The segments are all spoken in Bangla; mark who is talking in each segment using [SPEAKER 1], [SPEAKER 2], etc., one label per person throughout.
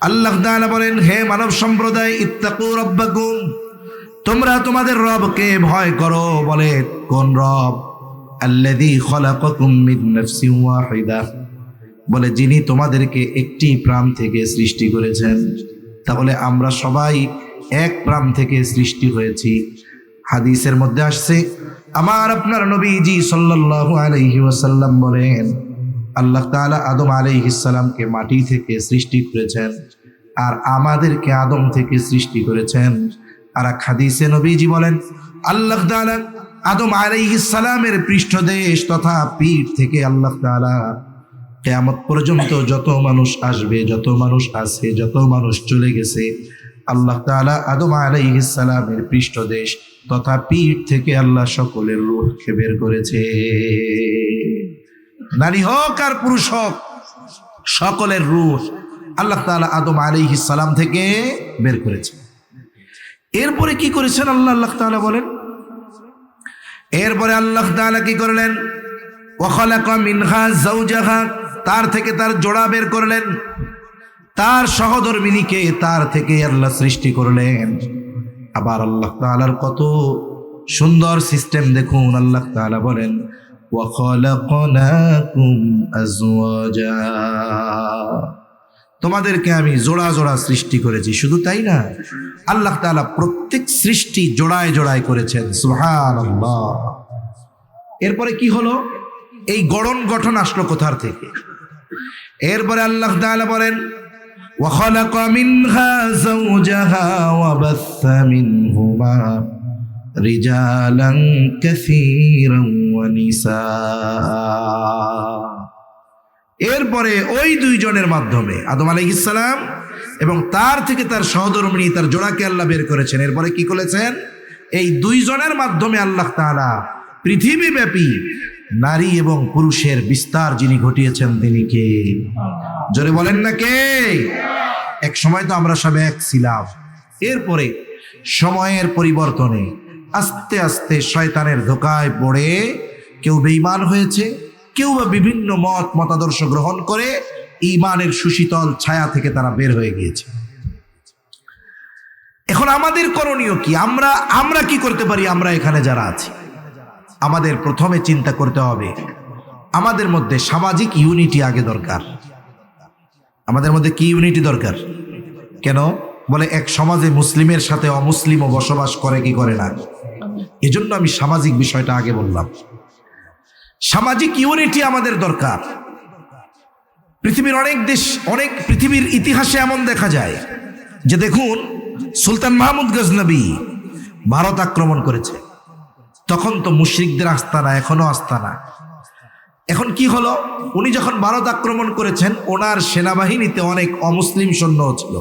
[SPEAKER 1] আল্লাহ তাআলা বলেন, হে মানব সম্প্রদায়, ইত্তাকু রাব্বাকুম, তোমরা তোমাদের রবকে ভয় করো। বলে কোন রব? আল্লাযী খালাকাকুম মিন নাফসিন ওয়াহিদা, বলে যিনি তোমাদেরকে একটি প্রাণ থেকে সৃষ্টি করেছেন। তাহলে আমরা সবাই এক প্রাণ থেকে সৃষ্টি হয়েছি। হাদিসের মধ্যে আসছে, আমার আপনার নবীজি সাল্লাল্লাহু আলাইহি ওয়াসাল্লাম বলেন, আল্লাহ তাআলা আদম আলাইহিস সালামকে মাটি থেকে সৃষ্টি করেছেন, আর আমাদেরকে আদম থেকে সৃষ্টি করেছেন। আর এক হাদিসে নবীজি বলেন, আল্লাহ তাআলা আদম আলাইহিস সালামের পৃষ্ঠদেশ তথা পিঠ থেকে আল্লাহ তাআলা কিয়ামত পর্যন্ত যত মানুষ আসবে, যত মানুষ আছে, যত মানুষ চলে গেছে, আল্লাহ তাআলা আদম আলাইহিস সালামের পৃষ্ঠদেশ তথা পিঠ থেকে আল্লাহ সকলের রূহকে বের করেছে। নারী হোক আর পুরুষ হোক, সকলের রূহ আল্লাহ তাআলা আদম আলাইহিস সালাম থেকে বের করেছে। এরপরে কি করেছেন আল্লাহ তাআলা বলেন, এরপরে আল্লাহ তাআলা কি করলেন? ওয়া খালাকা মিনহা যাওজাহা, তার থেকে তার জোড়া বের করলেন, তার সহধর্মিণীকে তার থেকে আল্লাহ সৃষ্টি করলেন। আবার আল্লাহ তাআলার কত সুন্দর সিস্টেম দেখুন। আল্লাহ তাআলা বলেন, ওয়া খালাকনাকুম আজওয়াজা, তোমাদেরকে আমি জোড়া জোড়া সৃষ্টি করেছি। শুধু তাই না, আল্লাহ তাআলা প্রত্যেক সৃষ্টি জোড়ায় জোড়ায় করেছেন। সুবহানাল্লাহ। এরপরে কি হলো? এই গঠন আসলো কোথার থেকে? এরপরে আল্লাহ তাআলা বলেন, ওয়া খালাকা মিনহা যাওজাহা ওয়া বাসসা মিনহুমা রিজালান কাসীরান ওয়া নিসা। এরপরে ওই দুইজনের মাধ্যমে আদম আলাইহিস সালাম এবং তার থেকে তার সহধর্মিণী তার জোড়াকে আল্লাহ বের করেছেন। এরপরে কি করেছেন? এই দুইজনের মাধ্যমে আল্লাহ তাআলা পৃথিবীব্যাপী নারী এবং পুরুষের বিস্তার যিনি ঘটিয়েছেন তিনি কে? জোরে বলেন না কে? এক সময় তো আমরা সব এক ছিলাম। এরপরে সময়ের পরিবর্তনে আস্তে আস্তে শয়তানের ধোকায় পড়ে কেউ বেঈমান হয়েছে, কেউ বা বিভিন্ন মতাদর্শ গ্রহণ করে ঈমানের সুশীতল ছায়া থেকে তারা বের হয়ে গিয়েছে। এখন আমাদের করণীয় কি? আমরা কি করতে পারি? আমরা এখানে যারা আছি, আমাদের প্রথমে চিন্তা করতে হবে আমাদের মধ্যে সামাজিক ইউনিটি আগে দরকার। আমাদের মধ্যে কি ইউনিটি দরকার? কেন? বলে এক সমাজে মুসলিমের সাথে অমুসলিমও বসবাস করে কি করে না। এজন্য আমি সামাজিক বিষয়টা আগে বললাম। সামাজিক ইউনিটি আমাদের দরকার। পৃথিবীর অনেক দেশ, অনেক পৃথিবীর ইতিহাসে এমন দেখা যায় যে দেখুন, সুলতান মাহমুদ গজনবী ভারত আক্রমণ করেছে, তখন তো মুশরিকদের আস্তানা, এখনো আস্তানা। এখন কি হলো? উনি যখন ভারত আক্রমণ করেছেন, ওনার সেনাবাহিনীতে অনেক অমুসলিম সৈন্য ছিল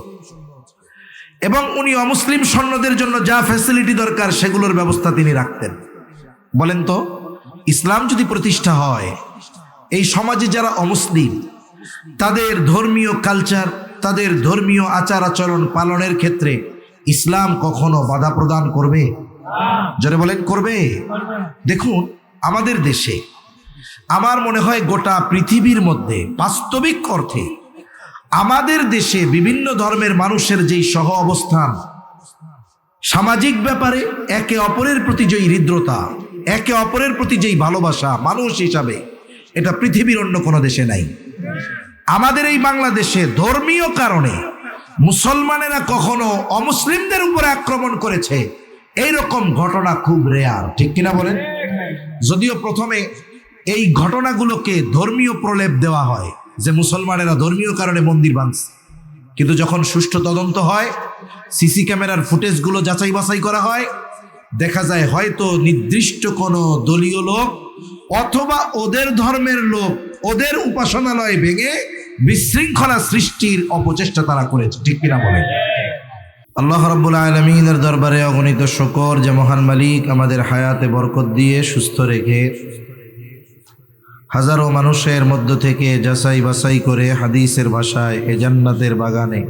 [SPEAKER 1] এবং উনি অমুসলিম সৈন্যদের জন্য যা ফ্যাসিলিটি দরকার সেগুলোর ব্যবস্থা তিনি রাখতেন। বলেন তো, ইসলাম যদি প্রতিষ্ঠা হয়, এই সমাজে যারা অমুসলিম তাদের ধর্মীয় কালচার, তাদের ধর্মীয় আচার আচরণ পালনের ক্ষেত্রে ইসলাম কখনো বাধা প্রদান করবে? যারা বলেন করবে। দেখুন আমাদের দেশে, আমার মনে হয় গোটা পৃথিবীর মধ্যে বাস্তবিক অর্থে আমাদের দেশে বিভিন্ন ধর্মের মানুষের যেই সহ অবস্থান, সামাজিক ব্যাপারে একে অপরের প্রতি যেই হৃদ্রতা, একে অপরের প্রতি যেই ভালোবাসা মানুষ হিসাবে, এটা পৃথিবীর অন্য কোনো দেশে নাই। আমাদের এই বাংলাদেশে ধর্মীয় কারণে মুসলমানেরা কখনো অমুসলিমদের উপরে আক্রমণ করেছে এইরকম ঘটনা খুব রেয়ার, ঠিক কিনা বলেন? যদিও প্রথমে এই ঘটনাগুলোকে ধর্মীয় প্রলেপ দেওয়া হয় যে মুসলমানেরা ধর্মীয় কারণে মন্দির ভাঙছে, কিন্তু যখন সুষ্ঠু তদন্ত হয়, সিসি ক্যামেরার ফুটেজগুলো যাচাই বাছাই করা হয়, দেখা যায় হয়তো নির্দিষ্ট কোনো দলীয় লোক অথবা ওদের ধর্মের লোক ওদের উপাসনালয় ভেঙে বিশৃঙ্খলা সৃষ্টির অপচেষ্টা তারা করেছে, ঠিক কিনা বলে? আল্লাহ রাব্বুল আলামিনের দরবারে অগণিত শুকর যে মহান মালিক আমাদের হায়াতে বরকত দিয়ে সুস্থ রেখে হাজারো মানুষের মধ্য থেকে যাচাই বাছাই করে হাদিসের ভাষায় এ জান্নাতের বাগানে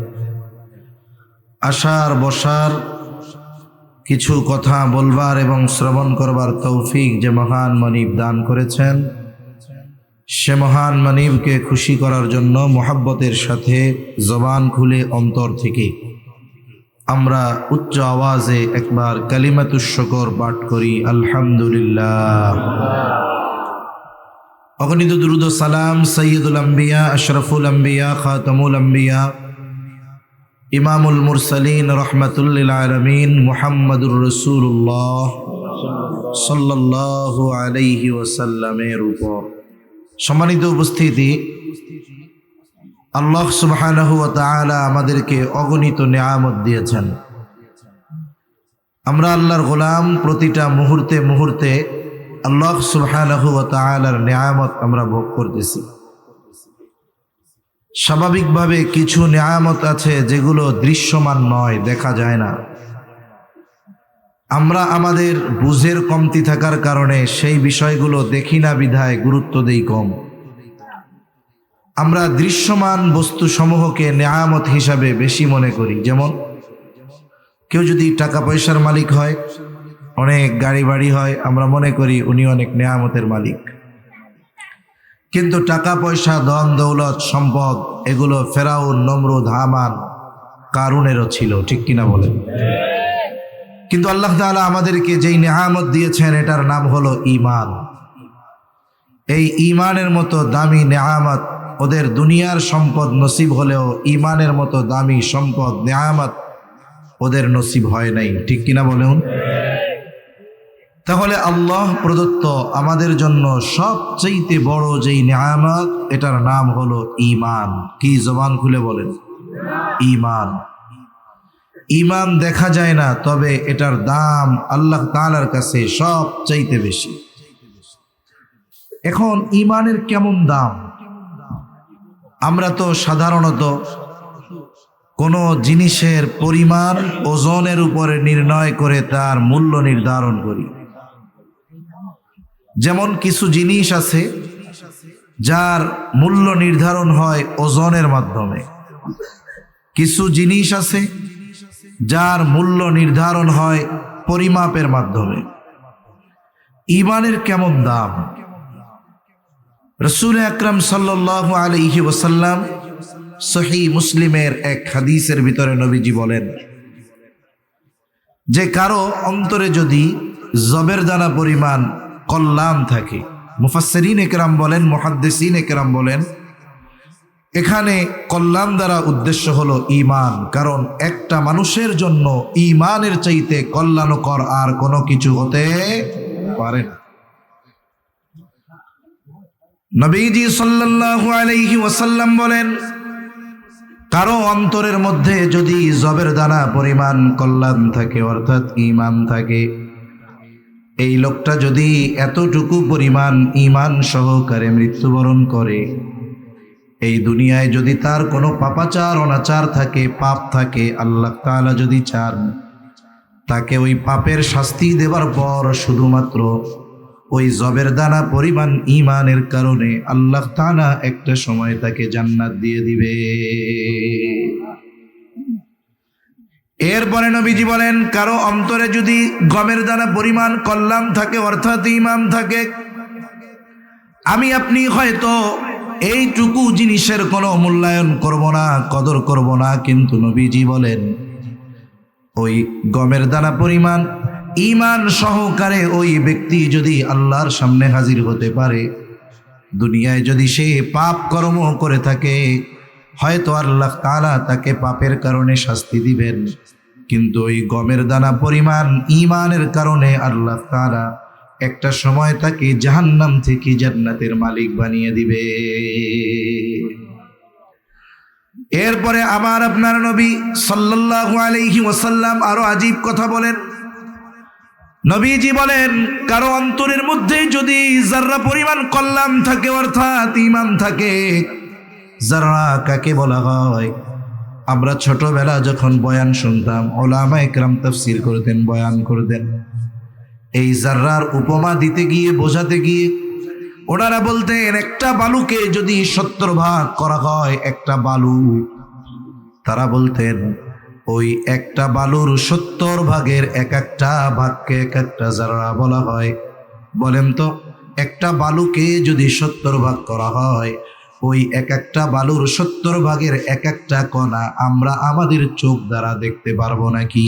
[SPEAKER 1] আসার বসার, কিছু কথা বলবার এবং শ্রবণ করবার তৌফিক যে মহান মালিক দান করেছেন, সে মহান মানিবকে খুশি করার জন্য মোহাব্বতের সাথে জবান খুলে অন্তর থেকে আমরা উচ্চ আওয়াজে একবার কালিমাতুশ শুকর পাঠ করি, আলহামদুলিল্লাহ। অগণিত দুরূদ ও সালাম সাইয়্যিদুল আম্বিয়া, আশরাফুল আম্বিয়া, খাতামুল আম্বিয়া, ইমামুল মুরসালিন, রাহমাতুল লিল আলামিন মুহাম্মাদুর রাসূলুল্লাহ সাল্লাল্লাহু আলাইহি ওয়াসাল্লামের উপর। সম্মানিত উপস্থিতি, আল্লাহ সুবহানাহু ওয়া তাআলা আমাদেরকে অগণিত নিয়ামত দিয়েছেন। আমরা আল্লাহর গোলাম, প্রতিটা মুহূর্তে মুহূর্তে আল্লাহ সুবহানাহু ওয়া তাআলার নিয়ামত আমরা ভোগ করতেছি। স্বাভাবিকভাবে কিছু নিয়ামত আছে যেগুলো দৃশ্যমান নয়, দেখা যায় না। আমরা আমাদের বুঝের কমতি থাকার কারণে সেই বিষয়গুলো দেখি না, বিধায় গুরুত্ব দেই কম। আমরা দৃশ্যমান বস্তুসমূহকে নিয়ামত হিসাবে বেশি মনে করি। যেমন কেউ যদি টাকা পয়সার মালিক হয়, অনেক গাড়ি বাড়ি হয়, আমরা মনে করি উনি অনেক নিয়ামতের মালিক। কিন্তু টাকা পয়সা, ধন দৌলত, সম্পদ এগুলো ফেরাউন, নমরুদ, হামান, কারুনেরও ছিল, ঠিক কিনা বলেন? কিন্তু আল্লাহ তাআলা আমাদেরকে যেই নিয়ামত দিয়েছেন এটার নাম হলো ঈমান। এই ঈমানের মতো দামি নিয়ামত ওদের দুনিয়ার সম্পদ নসিব হলেও ঈমানের মতো দামি সম্পদ নিয়ামত ওদের নসিব হয় নাই, ঠিক কিনা বলুন? তাহলে আল্লাহ প্রদত্ত আমাদের জন্য সবচেয়ে বড় যেই নিয়ামত এটার নাম হলো ঈমান। কি? জবান খুলে বলেন, ঈমান। ঈমান দেখা যায় না, তবে এটার দাম আল্লাহ তাআলার কাছে সবচেয়ে বেশি। এখন ঈমানের কেমন দাম? আমরা তো সাধারণত কোনো জিনিসের পরিমাণ ওজনের উপরে নির্ণয় করে তার মূল্য নির্ধারণ করি। যেমন কিছু জিনিস আছে যার মূল্য নির্ধারণ হয় ওজনের মাধ্যমে, কিছু জিনিস আছে যার মূল্য নির্ধারণ হয় পরিমাপের মাধ্যমে। ঈমানের কেমন দাম? রাসূল আকরাম সাল্লাল্লাহু আলাইহি ওয়াসাল্লাম সহিহ মুসলিমের এক হাদিসের ভিতরে নবীজি বলেন যে কারো অন্তরে যদি জবের দানা পরিমাণ কল্যাণ থাকে, মুফাসসিরিন একরাম বলেন, মুহাদ্দিসিন একরাম বলেন, এখানে কল্যাণ দ্বারা উদ্দেশ্য হলো ঈমান। কারণ একটা মানুষের জন্য ঈমানের চাইতে কল্যাণকর আর কোনো কিছু হতে পারে না। নবীজি সাল্লাল্লাহু আলাইহি ওয়াসাল্লাম বলেন, কারো অন্তরের মধ্যে যদি জবের দানা পরিমাণ কল্যাণ থাকে, অর্থাৎ ঈমান থাকে, এই লোকটা যদি এতটুকু পরিমাণ ঈমান সহকারে মৃত্যুবরণ করে, এই দুনিয়ায় যদি তার কোনো পাপাচার অনাচার থাকে, পাপ থাকে, আল্লাহ তাআলা যদি চান তাকে ওই পাপের শাস্তি দেবার পর শুধুমাত্র ওই জবের দানা পরিমাণ ঈমানের কারণে আল্লাহ তাআলা একটা সময় তাকে জান্নাত দিয়ে দিবে। এরপরে নবীজি বলেন, কারো অন্তরে যদি গমের দানা পরিমাণ কল্যাণ থাকে, অর্থাৎ ঈমান থাকে, আমি আপনি হয়তো এইটুকু জিনিসের কোনো মূল্যায়ন করব না, কদর করব না, কিন্তু নবীজি বলেন ওই গমের দানা পরিমাণ ঈমান সহকারে ওই ব্যক্তি যদি আল্লাহর সামনে হাজির হতে পারে, দুনিয়ায় যদি সে পাপ কর্ম করে থাকে, হয়তো আল্লাহ তাআলা তাকে পাপের কারণে শাস্তি দিবেন, কিন্তু ওই গমের দানা পরিমাণ ঈমানের কারণে আল্লাহ তাআলা একটা সময় তাকে জাহান্নাম থেকে জান্নাতের মালিক বানিয়ে দিবে। এরপরে আমার আপনার নবী সাল্লাল্লাহু আলাইহি ওয়াসাল্লাম আরো আজীব কথা বলেন। নবীজি বলেন, কারো অন্তরের মধ্যে যদি যাররা পরিমাণ কল্যাণ থাকে, অর্থাৎ ঈমান থাকে। যাররা কাকে বলা হয়? আমরা ছোটবেলা যখন বয়ান শুনতাম, উলামায়ে কেরাম তাফসীর করতেন, বয়ান করতেন, এই যাররার উপমা দিতে গিয়ে, বোঝাতে গিয়ে ওনারা বলতেন একটা বালুকে যদি 70 ভাগ করা হয়, একটা বালু, তারা বলতেন ওই একটা বালুর 70 ভাগের এক একটা ভাগকে এক একটা যাররা বলা হয়। বলেন তো একটা বালুকে যদি 70 ভাগ করা হয়, ওই এক একটা বালুর 70 ভাগের এক একটা কণা আমরা আমাদের চোখ দ্বারা দেখতে পারবো নাকি?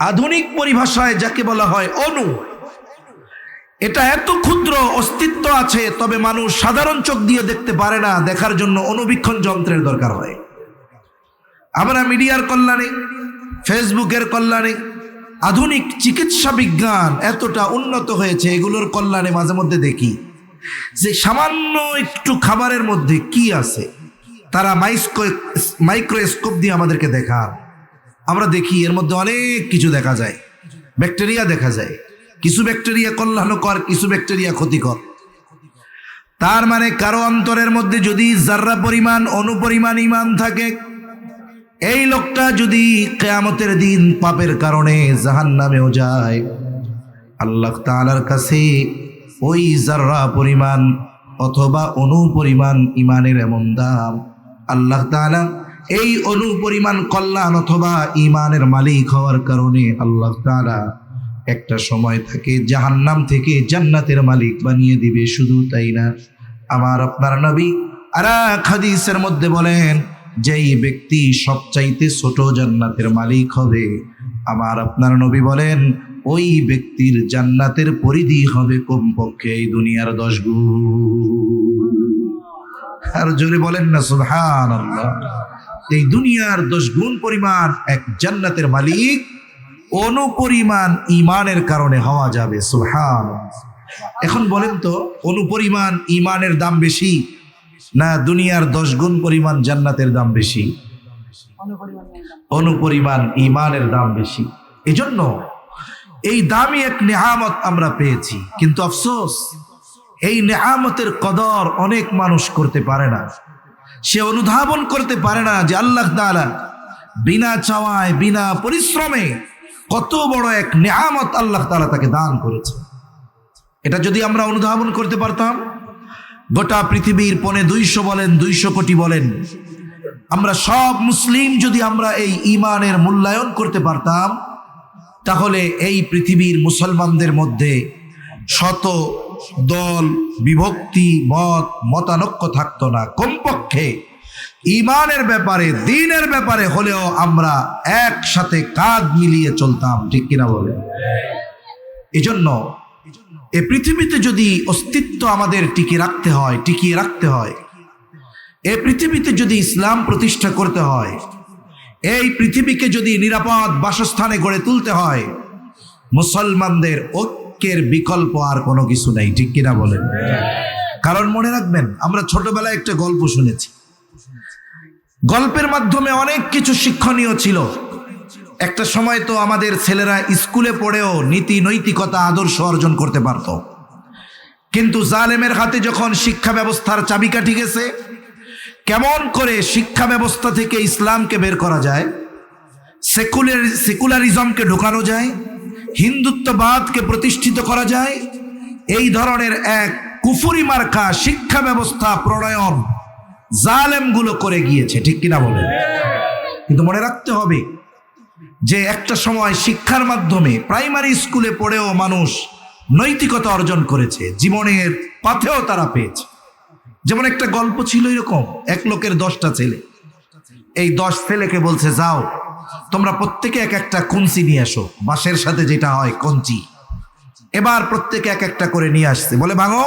[SPEAKER 1] আধুনিক পরিভাষায় যাকে বলা হয় অণু, এটা এত ক্ষুদ্র অস্তিত্ব আছে, তবে মানুষ সাধারণ চোখ দিয়ে দেখতে পারে না। দেখার জন্য অণুবীক্ষণ যন্ত্রের দরকার হয়। আমরা মিডিয়ার কল্যাণে, ফেসবুকের কল্যাণে, আধুনিক চিকিৎসা বিজ্ঞান এতটা উন্নত হয়েছে, এগুলোর কল্যাণে মাঝে মধ্যে দেখি যে সামান্য একটু খাবারের মধ্যে কি আছে তারা মাইক্রোস্কোপ দিয়ে আমাদেরকে দেখান। আমরা দেখি এর মধ্যে অনেক কিছু দেখা যায়, ব্যাকটেরিয়া দেখা যায়। কিছু ব্যাকটেরিয়া কল্যাণকর, কিছু ব্যাকটেরিয়া ক্ষতিকর। তার মানে কারো অন্তরের মধ্যে যদি জাররা পরিমাণ, অণু পরিমাণ ঈমান থাকে, এই লোকটা যদি কিয়ামতের দিন পাপের কারণে জাহান্নামেও যায়, আল্লাহ তাআলার কাছে ওই জাররা পরিমাণ অথবা অণু পরিমাণ ঈমানের এমন দাম, আল্লাহ তাআলা এই অণু পরিমাণ কল্যাণ অথবা ঈমানের মালিক হওয়ার কারণে আল্লাহ তাআলা একটা সময় থাকে জাহান্নাম থেকে জান্নাতের মালিক বানিয়ে দিবে। শুধু তাই না, আমার আপনার নবী আর এক হাদিসের মধ্যে বলেন, যেই ব্যক্তি সবচাইতে ছোট জান্নাতের মালিক হবে, আমার আপনার নবী বলেন ওই ব্যক্তির জান্নাতের পরিধি হবে কমপক্ষে এই দুনিয়ার 10 গুণ। আর জোরে বলেন না সুবহানাল্লাহ। এই দুনিয়ার 10 গুণ পরিমাণ এক জান্নাতের মালিক অণু পরিমাণ ঈমানের কারণে হওয়া যাবে। সুবহানাল্লাহ। এখন বলেন তো, অণু পরিমাণ ঈমানের দাম বেশি না দুনিয়ার 10 গুণ পরিমাণ জান্নাতের দাম বেশি? অণু পরিমাণ ঈমানের দাম বেশি। এজন্য এই দামি এক নেয়ামত আমরা পেয়েছি, কিন্তু আফসোস এই নেয়ামতের কদর অনেক মানুষ করতে পারে না। সে অনুধাবন করতে পারে না যে আল্লাহ তাআলা বিনা চাওয়ায়, বিনা পরিশ্রমে কত বড় এক নেয়ামত আল্লাহ তাআলা তাকে দান করেছে। এটা যদি আমরা অনুধাবন করতে পারতাম, গোটা পৃথিবীর 250 বলেন, 200 কোটি বলেন, আমরা সব মুসলিম যদি আমরা এই ঈমানের মূল্যায়ন করতে পারতাম, তাহলে এই পৃথিবীর মুসলমানদের মধ্যে শত দল, বিভক্তি, মতানৈক্য থাকতো না। কমপক্ষে ঈমানের ব্যাপারে, দ্বীনের ব্যাপারে হলেও আমরা একসাথে কাঁধ মিলিয়ে চলতাম। ঠিক কিনা বলেন? এজন্য এই পৃথিবীতে যদি অস্তিত্ব আমাদের টিকিয়ে রাখতে হয়, এই পৃথিবীতে যদি ইসলাম প্রতিষ্ঠা করতে হয়, এই পৃথিবীকে যদি নিরাপদ বাসস্থানে গড়ে তুলতে হয়, মুসলমানদের ঐক্যের বিকল্প আর কোনো কিছু নাই। ঠিক কিনা বলেন? কারণ মনে রাখবেন, আমরা ছোটবেলায় একটা গল্প শুনেছি, গল্পের মাধ্যমে অনেক কিছু শিক্ষণীয় ছিল। একটা সময় তো আমাদের ছেলেরা স্কুলে পড়েও নীতি নৈতিকতা আদর্শ অর্জন করতে পারত, কিন্তু জালেমের হাতে যখন শিক্ষা ব্যবস্থার চাবিকাঠি গেছে, কেমন করে শিক্ষা ব্যবস্থা থেকে ইসলামকে বের করা যায়, সেকুলারিজমকে ঢোকানো যায়, হিন্দুত্ববাদকে প্রতিষ্ঠিত করা যায়, এই ধরনের এক কুফরি মার্কা শিক্ষা ব্যবস্থা প্রণয়ন জালেমগুলো করে গিয়েছে। ঠিক কিনা বলেন? কিন্তু মনে রাখতে হবে যে একটা সময় শিক্ষার মাধ্যমে প্রাইমারি স্কুলে পড়েও মানুষ নৈতিকতা অর্জন করেছে, জীবনের পথেও তারা পেয়েছে। যেমন একটা গল্প ছিল এরকম, এক লোকের 10টা ছেলে। এই 10 ছেলেকে বলছে, যাও তোমরা প্রত্যেকে এক একটা কঞ্চি নিয়ে আসো, বাঁশের সাথে যেটা হয় কঞ্চি। এবার প্রত্যেকে এক একটা করে নিয়ে আসছে, বলে ভাঙো।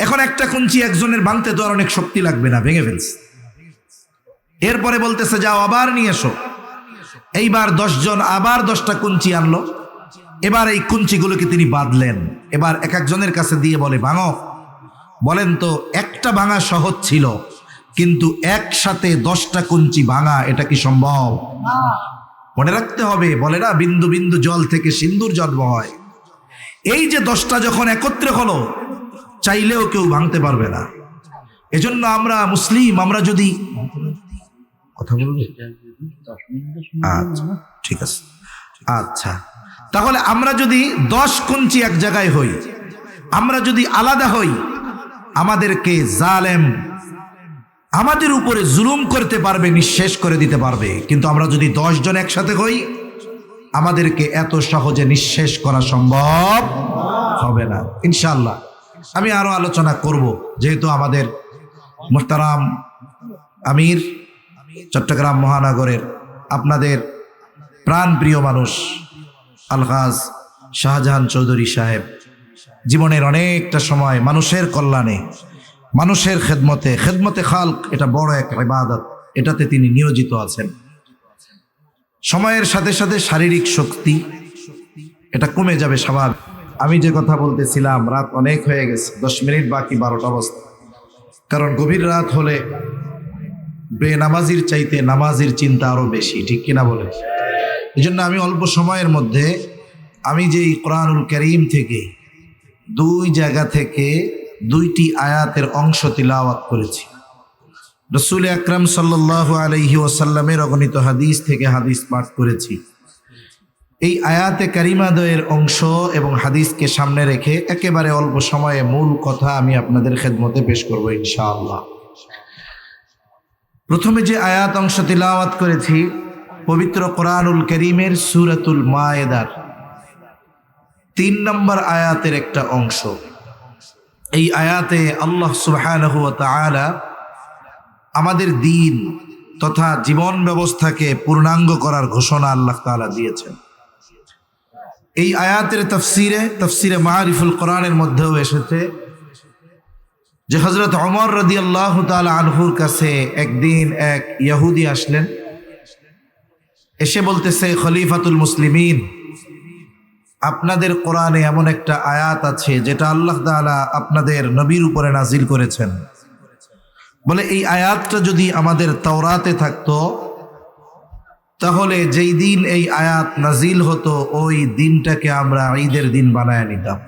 [SPEAKER 1] এখন একটা কঞ্চি একজনের ভাঙতে তো আর অনেক শক্তি লাগবে না, ভেঙে ফেলছে। এরপরে বলতেছে, যাও আবার নিয়ে এসো। এইবার 10 জন আবার 10টা কঞ্চি আনলো। এবার এই কঞ্চিগুলোকে তিনি বাঁধলেন, এবার এক একজনের কাছে দিয়ে বলে, ভাঙো। বলেন তো, একটা ভাঙা সহজ ছিল, কিন্তু একসাথে 10টা কঞ্চি ভাঙা এটা কি সম্ভব? মনে রাখতে হবে, বলে না, বিন্দু বিন্দু জল থেকে সিন্ধুর জন্ম হয়। এই যে 10টা যখন একত্রে হলো, চাইলেও কেউ ভাঙতে পারবে না। এজন্য আমরা মুসলিম, আমরা যদি কথা বলবে, আচ্ছা ঠিক আছে, আচ্ছা, তাহলে আমরা যদি 10 কঞ্চি এক জায়গায় হই, আমরা যদি আলাদা হই, আমাদেরকে জালেম আমাদের উপরে জুলুম করতে পারবে, নিঃশেষ করে দিতে পারবে। কিন্তু আমরা যদি 10 জন একসাথে হই, আমাদেরকে এত সহজে নিঃশেষ করা সম্ভব হবে না ইনশাআল্লাহ। আমি আরো আলোচনা করব, যেহেতু আমাদের মুহতারাম আমির চট্টগ্রাম মহানগরের আপনাদের প্রাণপ্রিয় মানুষ আলহাজ শাহজাহান চৌধুরী সাহেব জীবনের অনেকটা সময় মানুষের কল্যাণে, মানুষের খেদমতে খালক, এটা বড় এক ইবাদত, এটাতে তিনি নিয়োজিত আছেন। সময়ের সাথে সাথে শারীরিক শক্তি এটা কমে যাবে স্বাভাবিক। আমি যে কথা বলতেছিলাম, রাত অনেক হয়ে গেছে, 10 মিনিট বাকি 12টা অবস্থা। কারণ গভীর রাত হলে বেনামাজির চাইতে নামাজির চিন্তা আরো বেশি, ঠিক কিনা বলে? এই জন্য আমি অল্প সময়ের মধ্যে আমি যেই কোরআনুল কারীম থেকে 2 জায়গা থেকে 2টি আয়াতের অংশ তিলাওয়াত করেছি। রাসূল আকরাম সাল্লাল্লাহু আলাইহি ওয়াসাল্লামের অগণিত হাদিস থেকে হাদিস পাঠ করেছি। এই আয়াতে কারিমাদ্বয়ের অংশ এবং হাদিসকে সামনে রেখে একেবারে অল্প সময়ে মূল কথা আমি আপনাদের খেদমতে পেশ করব ইনশাআল্লাহ। প্রথমে যে আয়াত অংশ তিলাওয়াত করেছি পবিত্র কোরআনুল কারীমের সূরাতুল মায়েদার 3 নম্বর আয়াতের একটা অংশ। এই আয়াতে আল্লাহ সুবহানাহু ওয়া তাআলা আমাদের দ্বীন তথা জীবন ব্যবস্থাকে পূর্ণাঙ্গ করার ঘোষণা আল্লাহ তাআলা দিয়েছেন। এই আয়াতের তাফসিরে মারিফুল কোরআনের মধ্যেও এসেছে যে হযরত ওমর রাদিয়াল্লাহু তাআলা আনহুর কাছে একদিন এক ইহুদি আসলেন, এসে বলতেছে, খলিফাতুল মুসলিমিন, আপনাদের কোরআনে এমন একটা আয়াত আছে যেটা আল্লাহ তাআলা আপনাদের নবীর উপরে নাজিল করেছেন। বলে এই আয়াতটা যদি আমাদের তাওরাতে থাকতো তাহলে যেই দিন এই আয়াত নাজিল হতো ওই দিনটাকে আমরা ঈদের দিন বানায় নিতাম।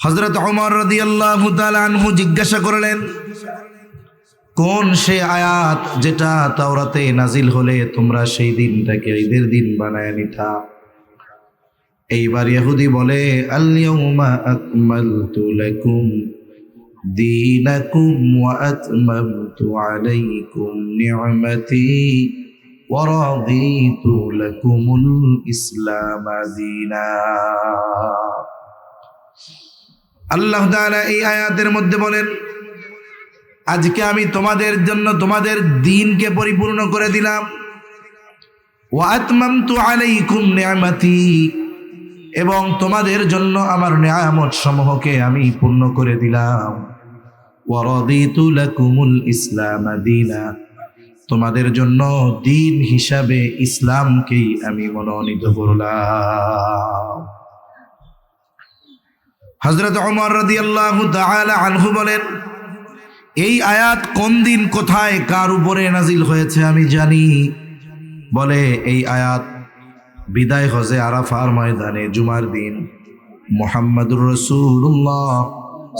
[SPEAKER 1] হযরত ওমর রাদিয়াল্লাহু তাআলা আনহু জিজ্ঞাসা করলেন, কোন সে আয়াত যেটা তাওরাতে নাজিল হলে তোমরা সেই দিনটাকে ঈদের দিন বানায় নিতা? এইবার ইহুদি বলে, আল ইয়াউমা আকমালতু লাকুম দীনাকুম ওয়া আতমামতু আলাইকুম নি'মাতি ওয়া রাদিতু লাকুমুল ইসলাম দীনা। আল্লাহ তাআলা এই আয়াতের মধ্যে বলেন, আজকে আমি তোমাদের জন্য তোমাদের দ্বীনকে পরিপূর্ণ করে দিলাম। ওয়া আতমামতু আলাইকুম নি'মাতি, এবং তোমাদের জন্য আমার নিয়ামত সমূহকে আমি পূর্ণ করে দিলাম। ওয়া রাদিতু লাকুমুল ইসলাম দীনা, তোমাদের জন্য দ্বীন হিসাবে ইসলামকেই আমি মনোনীত করলাম। হযরত ওমর রাদিয়াল্লাহু তাআলা আনহু বলেন, এই আয়াত কোন দিন কোথায় কার উপরে নাজিল হয়েছে আমি জানি। বলে এই আয়াত বিদায় হজে আরাফার ময়দানে জুমার দিন মুহাম্মদুর রাসূলুল্লাহ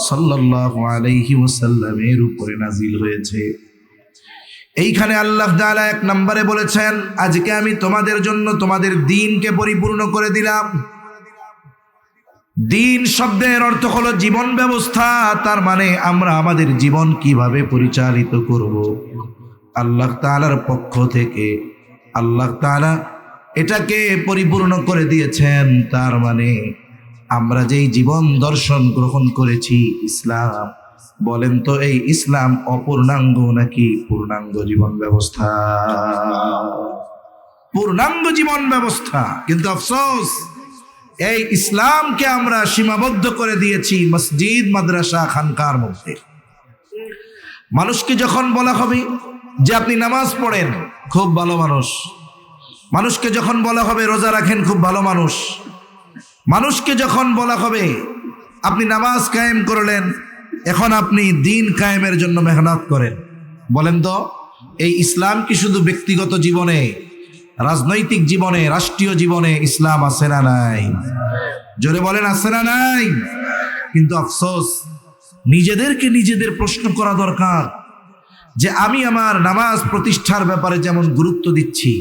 [SPEAKER 1] সাল্লাল্লাহু আলাইহি ওয়াসাল্লামের উপরে নাজিল হয়েছে। এইখানে আল্লাহ তাআলা 1 নম্বরে বলেছেন, আজকে আমি তোমাদের জন্য তোমাদের দ্বীনকে পরিপূর্ণ করে দিলাম। দ্বীন শব্দের অর্থ হলো জীবন ব্যবস্থা, তার মানে আমরা আমাদের জীবন কিভাবে পরিচালিত করব আল্লাহ তাআলার পক্ষ থেকে আল্লাহ তাআলা এটাকে পরিপূর্ণ করে দিয়েছেন। তার মানে আমরা যেই জীবন দর্শন গ্রহণ করেছি ইসলাম, বলেন তো এই ইসলাম অপূর্ণাঙ্গ নাকি পূর্ণাঙ্গ জীবন ব্যবস্থা? পূর্ণাঙ্গ জীবন ব্যবস্থা। কিন্তু আফসোস, এই ইসলামকে আমরা সীমাবদ্ধ করে দিয়েছি মসজিদ, মাদ্রাসা, খানকার মধ্যে। মানুষকে যখন বলা হবে যে আপনি নামাজ পড়েন, খুব ভালো মানুষ। মানুষকে যখন বলা হবে রোজা রাখেন, খুব ভালো মানুষ। মানুষকে যখন বলা হবে আপনি নামাজ কায়েম করলেন, এখন আপনি দ্বীন কায়েমের জন্য মেহনত করেন, বলেন তো এই ইসলাম কি শুধু ব্যক্তিগত জীবনে, রাজনৈতিক জীবনে, রাষ্ট্রীয় জীবনে ইসলাম আছে না নাই? জোরে বলেন, আছে না নাই? কিন্তু আফসোস, নিজেদেরকে নিজেদের প্রশ্ন করা দরকার যে আমি আমার নামাজ প্রতিষ্ঠার ব্যাপারে যেমন গুরুত্ব দিচ্ছি,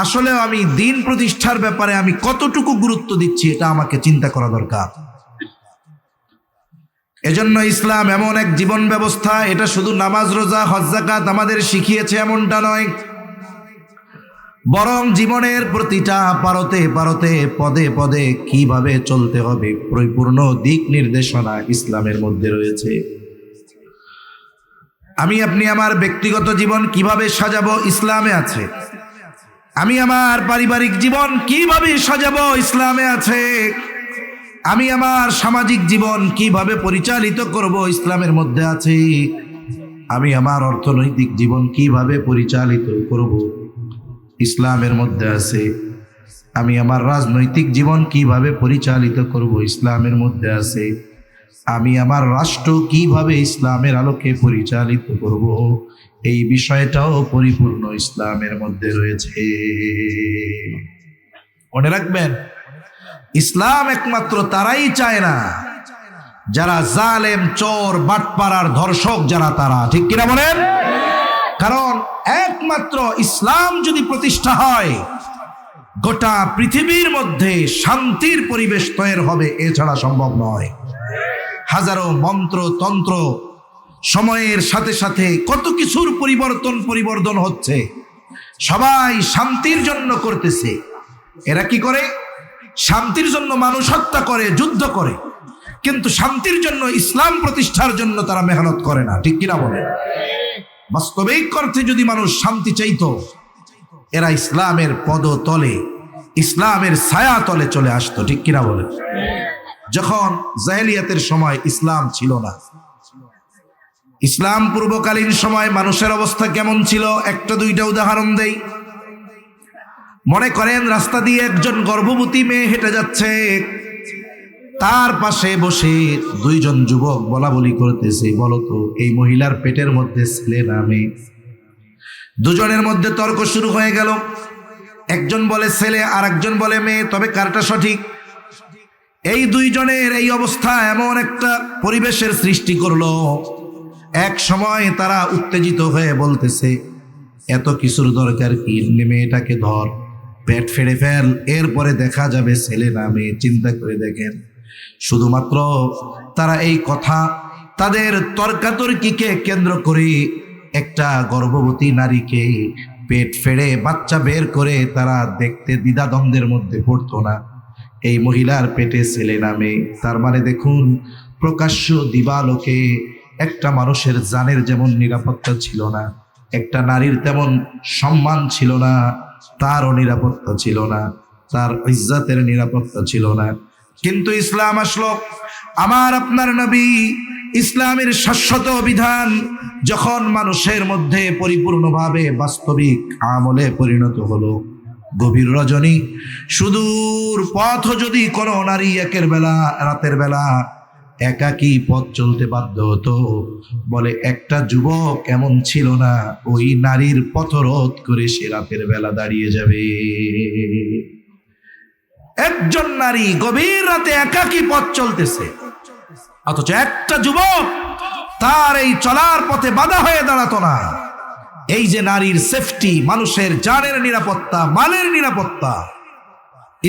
[SPEAKER 1] আসলে আমি দ্বীন প্রতিষ্ঠার ব্যাপারে আমি কতটুকু গুরুত্ব দিচ্ছি, এটা আমাকে চিন্তা করা দরকার। এজন্য ইসলাম এমন এক জীবন ব্যবস্থা, এটা শুধু নামাজ, রোজা, হজ, যাকাত আমাদের শিখিয়েছে এমনটা নয়, বরং জীবনের প্রতিটা পারতে পারতে পদে পদে কিভাবে চলতে হবে পরিপূর্ণ দিক নির্দেশনা ইসলামের মধ্যে রয়েছে। আমি আপনি আমার ব্যক্তিগত জীবন কিভাবে সাজাবো ইসলামে আছে। আমি আমার পারিবারিক জীবন কিভাবে সাজাবো ইসলামে আছে। আমি আমার সামাজিক জীবন কিভাবে পরিচালিত করব ইসলামের মধ্যে আছে। আমি আমার অর্থনৈতিক জীবন কিভাবে পরিচালিত করব ইসলামের মধ্যে আছে। আমি আমার রাজনৈতিক জীবন কিভাবে পরিচালিত করব ইসলামের মধ্যে আছে। আমি আমার রাষ্ট্র কিভাবে ইসলামের আলোকে পরিচালিত করব এই বিষয়টাও পরিপূর্ণ ইসলামের মধ্যে রয়েছে। মনে রাখবেন, ইসলাম একমাত্র তারাই চায় না যারা জালেম, চোর, বাটপাড়ার ধর্ষক যারা, তারা। ঠিক কিনা বলেন? কারণ একমাত্র ইসলাম যদি প্রতিষ্ঠা হয় গোটা পৃথিবীর মধ্যে শান্তির পরিবেশ তৈরি হবে, এছাড়া সম্ভব নয়। হাজারো মন্ত্র তন্ত্র সময়ের সাথে সাথে কত কিছুর পরিবর্তন হচ্ছে, সবাই শান্তির জন্য করতেছে। এরা কি করে? শান্তির জন্য মানুষ হত্যা করে, যুদ্ধ করে, কিন্তু শান্তির জন্য ইসলাম প্রতিষ্ঠার জন্য তারা মেহনত করে না। ঠিক কিনা বলে? বাস্তবিক অর্থে যদি মানুষ শান্তি চাইতো, এরা ইসলামের পদতলে, ইসলামের ছায়া তলে চলে আসতো। ঠিক কিনা বলে? যখন জাহেলিয়াতের সময় ইসলাম ছিল না, ইসলাম পূর্বকালীন সময় মানুষের অবস্থা কেমন ছিল একটা দুইটা উদাহরণ দেই। মনে করেন রাস্তা দিয়ে একজন গর্ভবতী মেয়ে হেঁটে যাচ্ছে, তার পাশে বসে দুইজন যুবক বলা বলি করতেছে, বলতো এই মহিলার পেটের মধ্যে ছেলে না মেয়ে? দুজনের মধ্যে তর্ক শুরু হয়ে গেল। একজন বলে ছেলে আর একজন বলে মেয়ে, তবে কারটা সঠিক? এই দুইজনের এই অবস্থা এমন একটা পরিবেশের সৃষ্টি করলো, এক সময় তারা উত্তেজিত হয়ে বলতেছে, এত কিছুর দরকার কি? মেয়েটাকে ধর, পেট ফেড়ে ফেল, এরপরে দেখা যাবে ছেলে না মেয়ে। চিন্তা করে দেখেন, শুধুমাত্র তারা এই কথা, তাদের তর্কাতর্কিকে কেন্দ্র করে একটা গর্ভবতী নারীকে পেট ফেড়ে বাচ্চা বের করে তারা দেখতে দ্বিধাদ্বন্দ্বের মধ্যে পড়তো না এই মহিলার পেটে ছেলে না মেয়ে। তার মানে দেখুন, প্রকাশ্য দিবালোকে একটা মানুষের জানের যেমন নিরাপত্তা ছিল না, একটা নারীর তেমন সম্মান ছিল না, তারও নিরাপত্তা ছিল না, তার ইজ্জতের নিরাপত্তা ছিল না। কিন্তু ইসলাম আসলো, আমার আপনার নবী ইসলামের শাশ্বত বিধান যখন মানুষের মধ্যে পরিপূর্ণভাবে বাস্তবিক আমলে পরিণত হলো, গভীর রজনী সুদূর পথ যদি কোনো নারী একের বেলা রাতের বেলা একাকী পথ চলতে বাধ্য হতো, বলে একটা যুবক এমন ছিল না ওই নারীর পথরোধ করে সে রাতের বেলা দাঁড়িয়ে যাবে। একজন নারী গভীর রাতে একাকী পথ চলতেছে, অথচ একটা যুবক তার এই চলার পথে বাধা হয়ে দাঁড়াতো না। এই যে নারীর সেফটি, মানুষের জানের নিরাপত্তা, মালের নিরাপত্তা,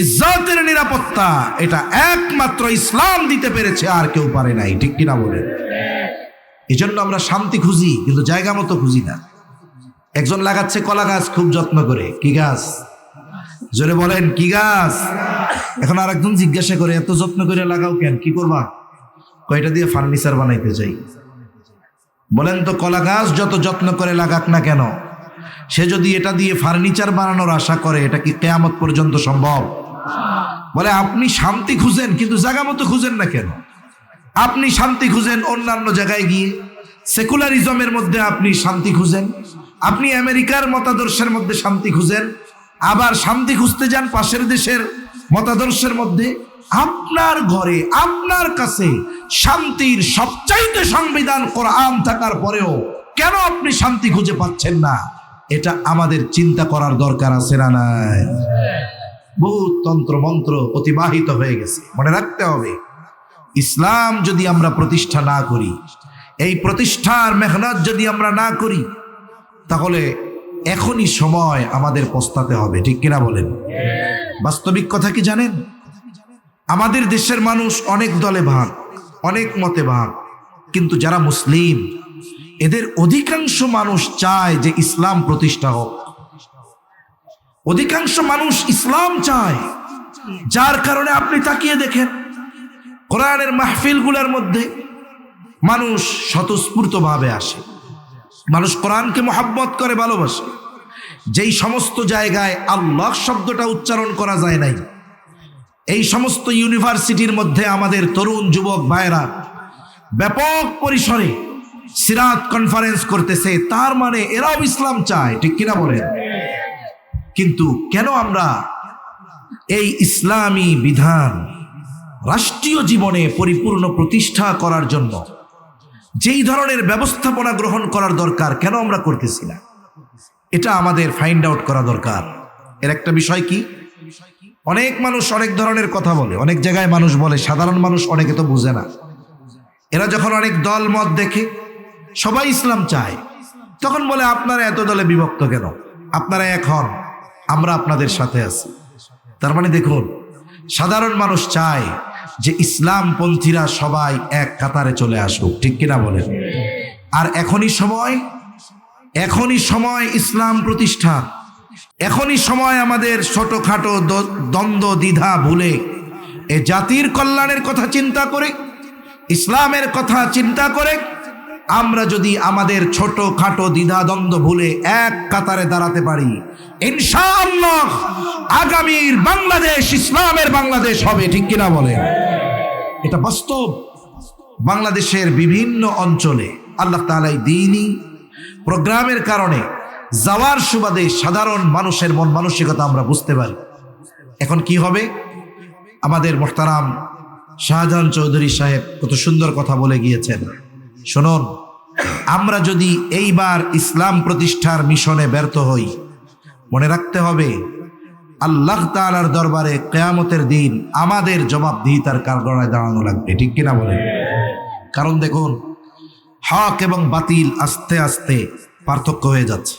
[SPEAKER 1] ইজ্জতের নিরাপত্তা, এটা একমাত্র ইসলাম দিতে পেরেছে, আর কেউ পারে নাই। ঠিক কিনা বলে? এই জন্য আমরা শান্তি খুঁজি, কিন্তু জায়গা মতো খুঁজি না। একজন লাগাচ্ছে কলা গাছ খুব যত্ন করে। কি গাছ? জোরে বলেন, কি গাছ? এখন আর একজন জিজ্ঞাসা করে, এত যত্ন করে লাগাও কেন? কি করবা? কয়টা দিয়ে ফার্নিচার বানাইতে চাই। বলেন তো, কলা গাছ যত যত্ন করে লাগাক না কেন, সে যদি এটা দিয়ে ফার্নিচার বানানোর আশা করে, এটা কি কিয়ামত পর্যন্ত সম্ভব? বলে আপনি শান্তি খুঁজেন, কিন্তু জায়গা মতো খুঁজেন না কেন? আপনি শান্তি খুঁজেন অন্যান্য জায়গায় গিয়ে, সেকুলারিজমের মধ্যে আপনি শান্তি খুঁজেন, আপনি আমেরিকার মতাদর্শের মধ্যে শান্তি খুঁজেন, আবার শান্তি খুঁজতে যান পাশের দেশের মতাদর্শের মধ্যে। আপনার ঘরে, আপনার কাছে শান্তির সবচাইতে সংবিধান কোরআন থাকার পরেও কেন আপনি শান্তি খুঁজে পাচ্ছেন না? এটা আমাদের চিন্তা করার দরকার আছে না নাই? বহু তন্ত্র মন্ত্র অতিবাহিত হয়ে গেছে। মনে রাখতে হবে, ইসলাম যদি আমরা প্রতিষ্ঠা না করি, এই প্রতিষ্ঠার মেহনত যদি আমরা না করি, তাহলে এখনই সময় আমাদের পস্তাতে হবে। ঠিক কিনা বলেন? বাস্তবিক কথা কি জানেন? আমাদের দেশের মানুষ অনেক দলে ভাগ, অনেক মতে ভাগ, কিন্তু যারা মুসলিম এদের অধিকাংশ মানুষ চায় যে ইসলাম প্রতিষ্ঠা হোক। অধিকাংশ মানুষ ইসলাম চায়, যার কারণে আপনি তাকিয়ে দেখেন কোরআনের মাহফিলগুলোর মধ্যে মানুষ স্বতঃস্ফূর্তভাবে আসে, মানুষ কোরআনকে মহব্বত করে, ভালোবাসে। যেই সমস্ত জায়গায় আল্লাহ শব্দটা উচ্চারণ করা যায় নাই, এই সমস্ত ইউনিভার্সিটির মধ্যে আমাদের তরুণ যুবক ভাইরা ব্যাপক পরিসরে সিরাত কনফারেন্স করতেছে, তার মানে এরাও ইসলাম চায়, ঠিক কিনা বলেন? কিন্তু কেন আমরা এই ইসলামী বিধান রাষ্ট্রীয় জীবনে পরিপূর্ণ প্রতিষ্ঠা করার জন্য যেই ধরনের ব্যবস্থাপনা গ্রহণ করার দরকার, কেন আমরা করতেছি না? এটা আমাদের ফাইন্ড আউট করা দরকার। এর একটা বিষয় কি, অনেক মানুষ অনেক ধরনের কথা বলে, অনেক জায়গায় মানুষ বলে, সাধারণ মানুষ অনেকে তো বুঝে না। এরা যখন অনেক দল মত দেখে সবাই ইসলাম চায়, তখন বলে আপনারা এত দলে বিভক্ত কেন? আপনারা এক হন, আমরা আপনাদের সাথে আছি। তার মানে দেখুন, সাধারণ মানুষ চায় যে ইসলামপন্থীরা সবাই এক কাতারে চলে আসুক, ঠিক কিনা বলেন? আর এখনই সময় ইসলাম প্রতিষ্ঠা, এখনই সময় আমাদের ছোটখাটো দ্বন্দ্ব দ্বিধা ভুলে এ জাতির কল্যাণের কথা চিন্তা করে, ইসলামের কথা চিন্তা করে আমরা যদি আমাদের ছোটখাটো দ্বিধা দ্বন্দ্ব ভুলে এক কাতারে দাঁড়াতে পারি, ইনশাআল্লাহ আগামীর বাংলাদেশ ইসলামের বাংলাদেশ হবে, ঠিক কিনা বলেন? এটা বাস্তব। বাংলাদেশের বিভিন্ন অঞ্চলে আল্লাহ তাআলা দ্বীনি প্রোগ্রামের কারণে যাওয়ার সুবাদে সাধারণ মানুষের মন মানসিকতা আমরা বুঝতে পারি। এখন কি হবে? আমাদের মোহতারাম শাহজাহান চৌধুরী সাহেব কত সুন্দর কথা বলে গিয়েছেন। শুনুন, আমরা যদি এইবার ইসলাম প্রতিষ্ঠার মিশনে ব্যর্থ হই, মনে রাখতে হবে আল্লাহ তাআলার দরবারে কিয়ামতের দিন আমাদের জবাবদিহিতার কাঠগড়ায় দাঁড়ানো লাগবে, ঠিক কিনা বলেন? কারণ দেখুন, হক এবং বাতিল আস্তে আস্তে পার্থক্য হয়ে যাচ্ছে।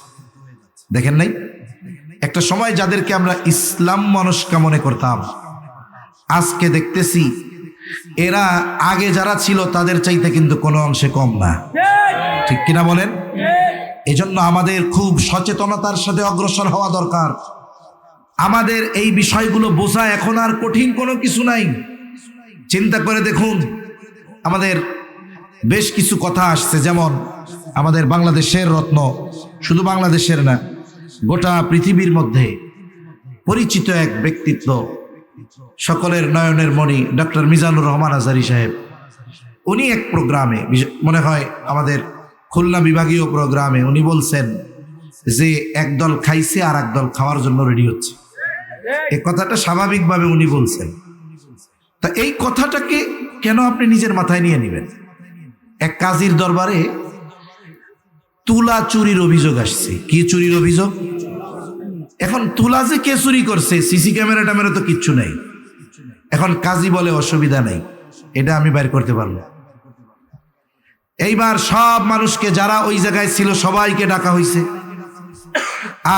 [SPEAKER 1] দেখেন নাই, একটা সময় যাদেরকে আমরা ইসলাম মনস্কা মনে করতাম, আজকে দেখতেছি এরা আগে যারা ছিল তাদের চাইতে কিন্তু কোনো অংশে কম না, ঠিক কিনা বলেন? এজন্য আমাদের খুব সচেতনতার সাথে অগ্রসর হওয়া দরকার। আমাদের এই বিষয়গুলো বোঝা এখন আর কঠিন কোনো কিছু নাই। চিন্তা করে দেখুন, আমাদের বেশ কিছু কথা আসছে, যেমন আমাদের বাংলাদেশের রত্ন, শুধু বাংলাদেশের না, গোটা পৃথিবীর মধ্যে পরিচিত এক ব্যক্তিত্ব, সকলের নয়নের মণি ডক্টর মিজানুর রহমান আজহারী সাহেব, উনি এক প্রোগ্রামে, মনে হয় আমাদের খুলনা বিভাগীয় প্রোগ্রামে, উনি বলছেন যে একদল খাইছে আর একদল খাওয়ার জন্য রেডি হচ্ছে। এই কথাটা স্বাভাবিকভাবে উনি বলছেন। তা এই কথাটাকে কেন আপনি নিজের মাথায় নিয়ে নেবেন? এক কাজীর দরবারে তুলা চুরির অভিযোগ আসছে। কি চুরির অভিযোগ? এখন তুলা যে কে চুরি করছে, সিসি ক্যামেরা ট্যামেরা তো কিচ্ছু নাই। এখন কাজী বলে অসুবিধা নাই, এটা আমি বাইর করতে পারবো। এইবার সব মানুষকে যারা ওই জায়গায় ছিল সবাইকে ডাকা হয়েছে,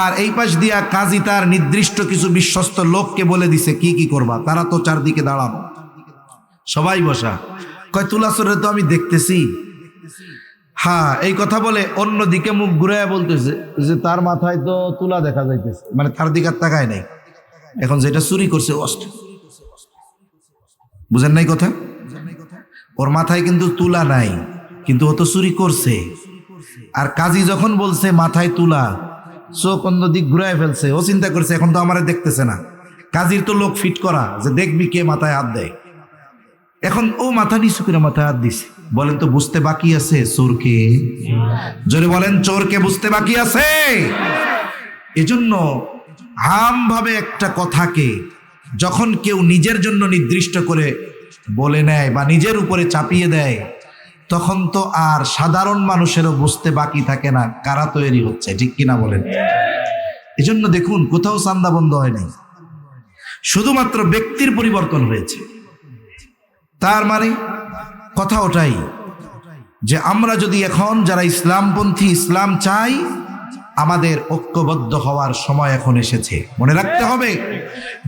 [SPEAKER 1] আর এই পাশ দিয়া কাজী তার নির্দিষ্ট কিছু বিশ্বস্ত লোককে বলে দিছে কি কি করবা। তারা তো চারদিকে দাঁড়ানো, সবাই বসা। কয় তুলা চোরে তো আমি দেখতেছি। হ্যাঁ, এই কথা বলে অন্যদিকে মুখ ঘুরাইয়া বলতেছে যে তার মাথায় তো তুলা দেখা যাইতেছে, মানে তার দিকে তাকায় নাই। এখন যেটা চুরি করছে অস্ত্র, বুঝেন নাই কথা? ওর মাথায় কিন্তু তুলা নাই, কিন্তু ও তো চুরি করছে। আর কাজী যখন বলছে মাথায় তুলা, চোখ অন্য দিক ঘুরাই ফেলছে। ও চিন্তা করছে এখন তো আমারে দেখতেছে না, কাজীর তো লোক ফিট করা যে দেখবি কে মাথায় হাত দেয়। এখন ও মাথা নিচু করে মাথায় হাত দিছে। বলেন তো বুঝতে বাকি আছে চোরকে? জোরে বলেন, চোরকে বুঝতে বাকি আছে? এজন্য আমভাবে একটা কথাকে যখন কেউ নিজের জন্য নির্দিষ্ট করে বলে নেয় বা নিজের উপরে চাপিয়ে দেয়, তখন তো আর সাধারণ মানুষেরও বুঝতে বাকি থাকে না কারা তৈরি হচ্ছে, ঠিক কিনা বলেন? এজন্য দেখুন, কোথাও চান্দা বন্ধ হয় নাই, শুধুমাত্র ব্যক্তির পরিবর্তন হয়েছে। তার মানে কথা ওটাই যে আমরা যদি এখন যারা ইসলামপন্থী, ইসলাম চাই, আমাদের ঐক্যবদ্ধ হওয়ার সময় এখন এসেছে। মনে রাখতে হবে,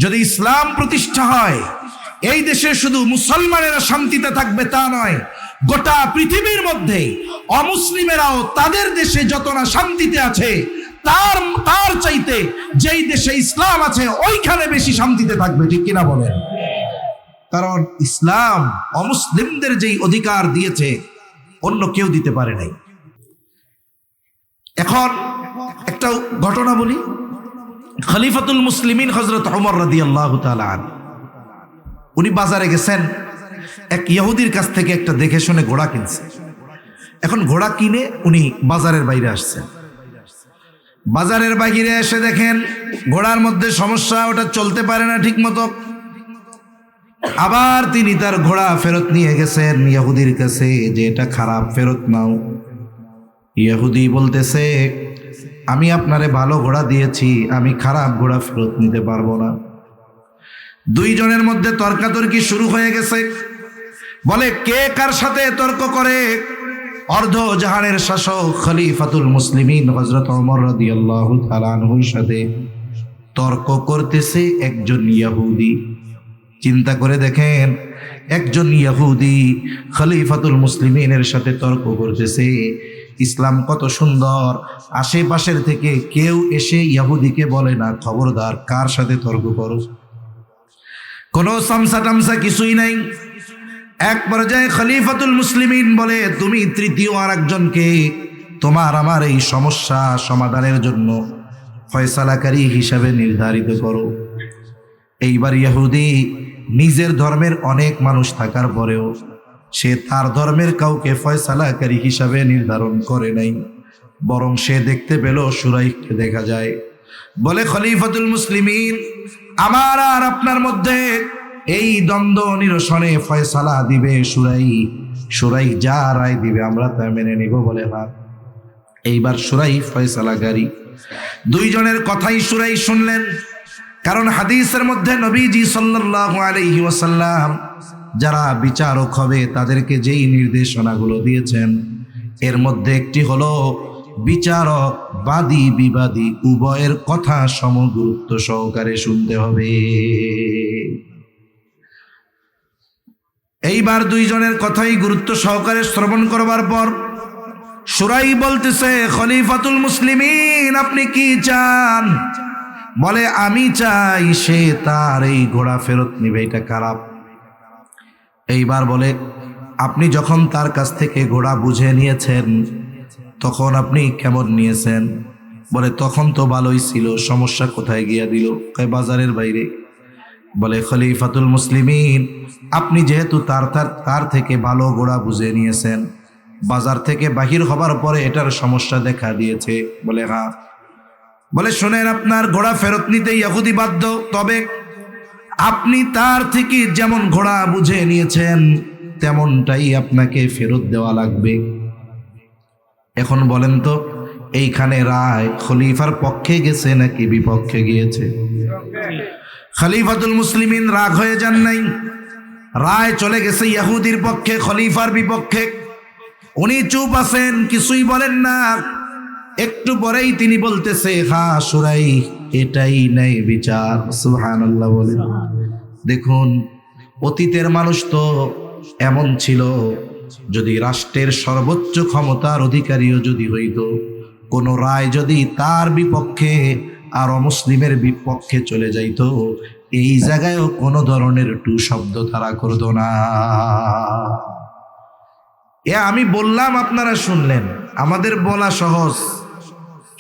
[SPEAKER 1] যদি ইসলাম প্রতিষ্ঠা হয়, এই দেশে শুধু মুসলমানেরা শান্তিতে থাকবে তা নয়, গোটা পৃথিবীর মধ্যে অমুসলিমেরাও তাদের দেশে যত না শান্তিতে আছে, তার চাইতে যেই দেশে ইসলাম আছে ওইখানে বেশি শান্তিতে থাকবে, ঠিক কিনা বলেন? কারণ ইসলাম অমুসলিমদের যেই অধিকার দিয়েছে অন্য কেউ দিতে পারে নাই। এখন একটা ঘটনা বলি। খলিফাতুল মুসলিমিন হযরত ওমর রাদিয়াল্লাহু তাআলা আনহু, উনি বাজারে গেছেন, এক ইহুদির কাছ থেকে একটা দেখে শুনে ঘোড়া কিনছে। এখন ঘোড়া কিনে উনি বাজারের বাইরে আসছেন। বাজারের বাইরে এসে দেখেন ঘোড়ার মধ্যে সমস্যা, ওটা চলতে পারে না ঠিক মতো। আবার তিনি তার ঘোড়া ফেরত নিয়ে গেছেন ইহুদির কাছে যে এটা খারাপ, ফেরত নাও। ইহুদি বলতেছে, আমি আপনারে ভালো ঘোড়া দিয়েছি, আমি খারাপ ঘোড়া ফেরত নিতে পারবো না। দুইজনের মধ্যে তর্কাতর্কি শুরু হয়ে গেছে। বলে কে কার সাথে তর্ক করে? অর্ধ জাহানের শাসক খলিফাতুল মুসলিমিন হযরত ওমর রাদিয়াল্লাহু তাআলা আনহুর সাথে তর্ক করতেছে একজন ইহুদি। চিন্তা করে দেখেন, একজন ইহুদি খলিফাতুল মুসলিমিনের সাথে তর্ক করতেছে। ইসলাম কত সুন্দর, আশেপাশের থেকে কেউ এসে ইহুদিকে বলে না খবরদার কার সাথে তর্ক করো, কোনো সামসা টামসা কিছুই নাই। এক পর্যায়ে খলিফাতুল মুসলিমিন বলে, তুমি তৃতীয় আর একজনকে তোমার আমার এই সমস্যা সমাধানের জন্য ফয়সালাকারী হিসাবে নির্ধারিত করো। এইবার ইহুদি নিজের ধর্মের অনেক মানুষ থাকার পরেও সে তার ধর্মের কাউকে ফয়সালাকারী হিসাবে নির্ধারণ করে নাই, বরং সে দেখতে পেল শুরাইখকে দেখা যায়। বলে খলিফাতুল মুসলিমিন, আমার আর আপনার মধ্যে এই দ্বন্দ্ব নিরসনে ফয়সালা দিবে শুরাই যা রায় দিবে আমরা তা মেনে নিব। বলে হ্যাঁ। এইবার শুরাই ফয়সালাকারী। দুইজনের কথাই শুরাই শুনলেন, কারণ হাদিসের মধ্যে নবীজি সাল্লাল্লাহু আলাইহি ওয়াসাল্লাম যারা বিচারক হবে তাদেরকে যেই নির্দেশনাগুলো দিয়েছেন এর মধ্যে একটি হলো বিচারক বাদী বিবাদী উভয়ের কথা সমগুরুত্ব সহকারে শুনতে হবে। এইবার দুইজনের কথাই গুরুত্ব সহকারে শ্রবণ করবার পর শুরাই বলতেছে, খলিফাতুল মুসলিমিন আপনি কি চান? বলে আমি চাই সে তার এই ঘোড়া ফেরত নিবে, এটা খারাপ। এইবার বলে, আপনি যখন তার কাছ থেকে ঘোড়া বুঝে নিয়েছেন তখন আপনি কেমন নিয়েছেন? বলে তখন তো ভালোই ছিল, সমস্যা কোথায় গিয়া দিল? বাজারের বাইরে। বলে খলিফাতুল মুসলিমিন আপনি যেহেতু তার থেকে ভালো ঘোড়া বুঝে নিয়েছেন, বাজার থেকে বাহির হবার পরে এটার সমস্যা দেখা দিয়েছে। বলে হ্যাঁ। বলে শোনেন, আপনার ঘোড়া ফেরত নিতে ইহুদি বাধ্য, তবে আপনি তার থেকে যেমন ঘোড়া বুঝে নিয়েছেন তেমনটাই আপনাকে ফেরত দেওয়া লাগবে। এখন বলেন তো এইখানে রায় খলিফার পক্ষে গেছে নাকি বিপক্ষে গিয়েছে? খলিফাতুল মুসলিমিন রাগ হয়ে যান নাই, রায় চলে গেছে ইহুদির পক্ষে, খলিফার বিপক্ষে। উনি চুপ আছেন, কিছুই বলেন না। একটু পরেই তিনি বলতেছে, হ্যাঁ শুরাই এটাই নাই বিচার। সুবহানাল্লাহ বলেন। দেখুন অতীতের মানুষ তো এমন ছিল, যদি রাষ্ট্রের সর্বোচ্চ ক্ষমতার অধিকারীও যদি হইত, কোন রায় যদি তার বিপক্ষে আর অমুসলিমের বিপক্ষে চলে যাইত, এই জায়গায়ও কোনো ধরনের টু শব্দ তারা করতো না। আমি বললাম আপনারা শুনলেন, আমাদের বলা সহজ,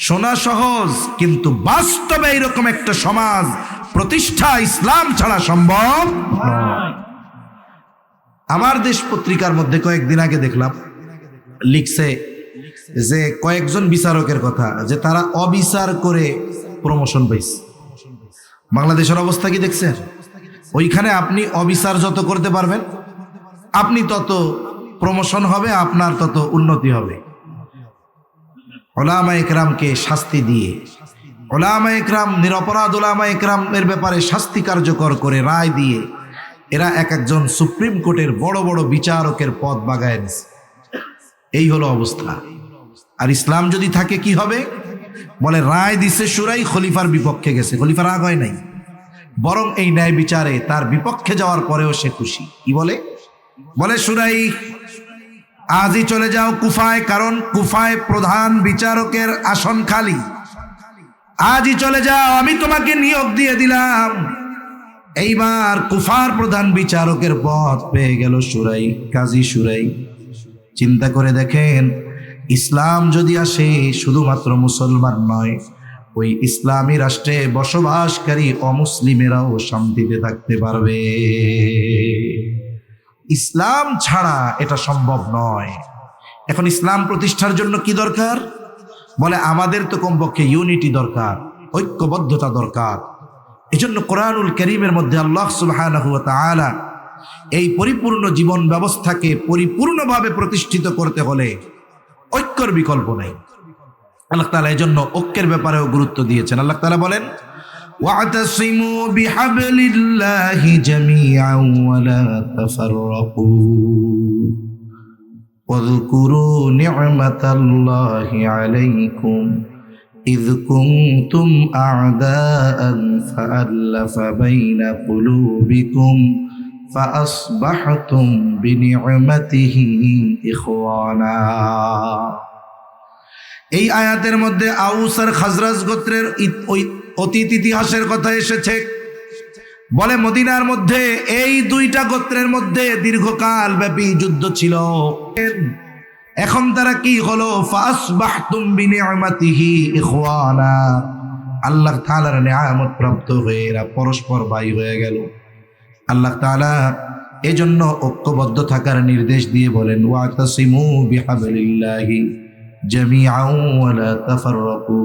[SPEAKER 1] শোনা সহজ, কিন্তু বাস্তবে এরকম একটা সমাজ প্রতিষ্ঠা ইসলাম ছাড়া সম্ভব নয়। আমার দেশ পত্রিকার মধ্যে কয়েকদিন আগে দেখলাম লিখছে যে কয়েকজন বিচারকের কথা, যে তারা অবিচার করে প্রমোশন পাইছে। বাংলাদেশের অবস্থা কি দেখছেন? ওইখানে আপনি অবিচার যত করতে পারবেন আপনি তত প্রমোশন হবে, আপনার তত উন্নতি হবে। উলামা ইকরামকে শাস্তি দিয়ে, উলামা ইকরাম নিরপরাধ উলামা ইকরাম এর ব্যাপারে শাস্তি কার্যকর করে রায় দিয়ে এরা এক একজন সুপ্রিম কোর্টের বড় বড় বিচারকের পদ বাগায় নিছে। এই হলো অবস্থা। আর ইসলাম যদি থাকে কি হবে? বলে রায় দিছে শুরাই, খলিফার বিপক্ষে গেছে, খলিফা রাগ হয় নাই, বরং এই ন্যায় বিচারে তার বিপক্ষে যাওয়ার পরেও সে খুশি। কি বলে? বলে শুরাই আজই চলে যাও কুফায়, কারণ কুফায় প্রধান বিচারকের আসন খালি। আজই চলে যাও, আমি তোমাকে নিয়োগ দিয়ে দিলাম। এইবার কুফার প্রধান বিচারকের পদ পেয়ে গেল সুরাই, কাজী সুরাই। চিন্তা করে দেখেন, ইসলাম যদি আসে, শুধুমাত্র মুসলমান নয়, ওই ইসলামী রাষ্ট্রে বসবাসকারী অমুসলিমেরাও শান্তিতে থাকতে পারবে। ইসলাম ছাড়া এটা সম্ভব নয়। এখন ইসলাম প্রতিষ্ঠার জন্য কি দরকার? বলে আমাদের তো কমপক্ষে ইউনিটি দরকার, ঐক্যবদ্ধতা দরকার। এজন্য কোরআনুল কারীমের মধ্যে আল্লাহ সুবহানাহু ওয়া তাআলা এই পরিপূর্ণ জীবন ব্যবস্থাকে পরিপূর্ণভাবে প্রতিষ্ঠিত করতে হলে ঐক্যর বিকল্প নেই। আল্লাহ তাআলা এজন্য ঐক্যের ব্যাপারেও গুরুত্ব দিয়েছেন। আল্লাহ তাআলা বলেন, ওয়া'তাসিমু বিহাবলিল্লাহি জামিআন ওয়া লা তাফাররাকু ওয়াযকুরু নি'মাতাল্লাহি আলাইকুম إذ كنتم أعداء فألف بين قلوبكم فأصبحتم بنعمته إخوانا। এই আয়াতের মধ্যে আউস আর খাজরাজ গোত্রের অতীত ইতিহাসের কথা এসেছে। বলে মদিনার মধ্যে এই দুইটা গোত্রের মধ্যে দীর্ঘকাল ব্যাপী যুদ্ধ ছিল। এখন তারা কি হলো? ফাসবাহতুম বিনিআমাতিহি ইখওয়ানা, আল্লাহ তাআলার নিয়ামত প্রাপ্ত হয়ে এরা পরস্পর ভাই হয়ে গেল। আল্লাহ তাআলা এজন্য ঐক্যবদ্ধ থাকার নির্দেশ দিয়ে বলেন, ওয়াতাসিমু বিহাবলিল্লাহি জামিআন ওয়া লা তাফাররাকু,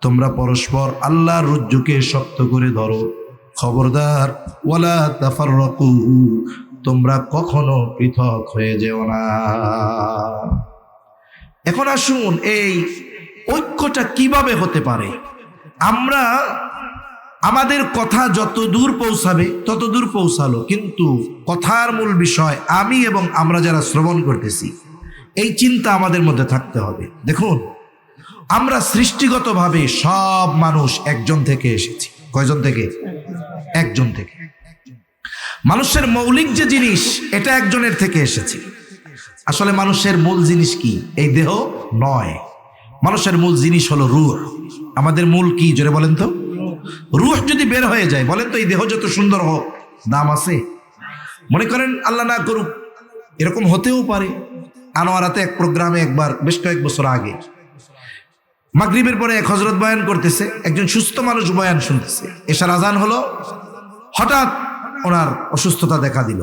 [SPEAKER 1] তোমরা পরস্পর আল্লাহর রজ্জুকে শক্ত করে ধরো, খবরদার ওয়ালা তাফাররাকু, তোমরা কখনো পৃথক হয়ে যেও না। এখন আসুন, এই ঐক্যটা কিভাবে হতে পারে? আমরা আমাদের কথা যত দূর পৌঁছাবে তত দূর পৌঁছালো, কিন্তু কথার মূল বিষয় আমি এবং আমরা যারা শ্রবণ করতেছি, এই চিন্তা আমাদের মধ্যে থাকতে হবে। দেখুন, আমরা সৃষ্টিগতভাবে সব মানুষ একজন থেকে এসেছি। কয়জন থেকে? একজন থেকে। মানুষের মৌলিক যে জিনিস, এটা একজনের থেকে এসেছে। আসলে মানুষের মূল জিনিস কি? এই দেহ নয়। মানুষের মূল জিনিস হলো রূহ। আমাদের মূল কি জোরে বলেন তো? রূহ যদি বের হয়ে যায়, বলেন তো এই দেহ যত সুন্দর হোক, দাম আছে? মনে করেন আল্লাহ না করুক, এরকম হতেও পারে। আনোয়ারাতে এক প্রোগ্রামে একবার বেশ কয়েক বছর আগে মাগরিবের পরে এক হযরত বয়ান করতেছে, একজন সুস্থ মানুষ বয়ান শুনতেছে। এশার আজান হলো, হঠাৎ ওনার অসুস্থতা দেখা দিল।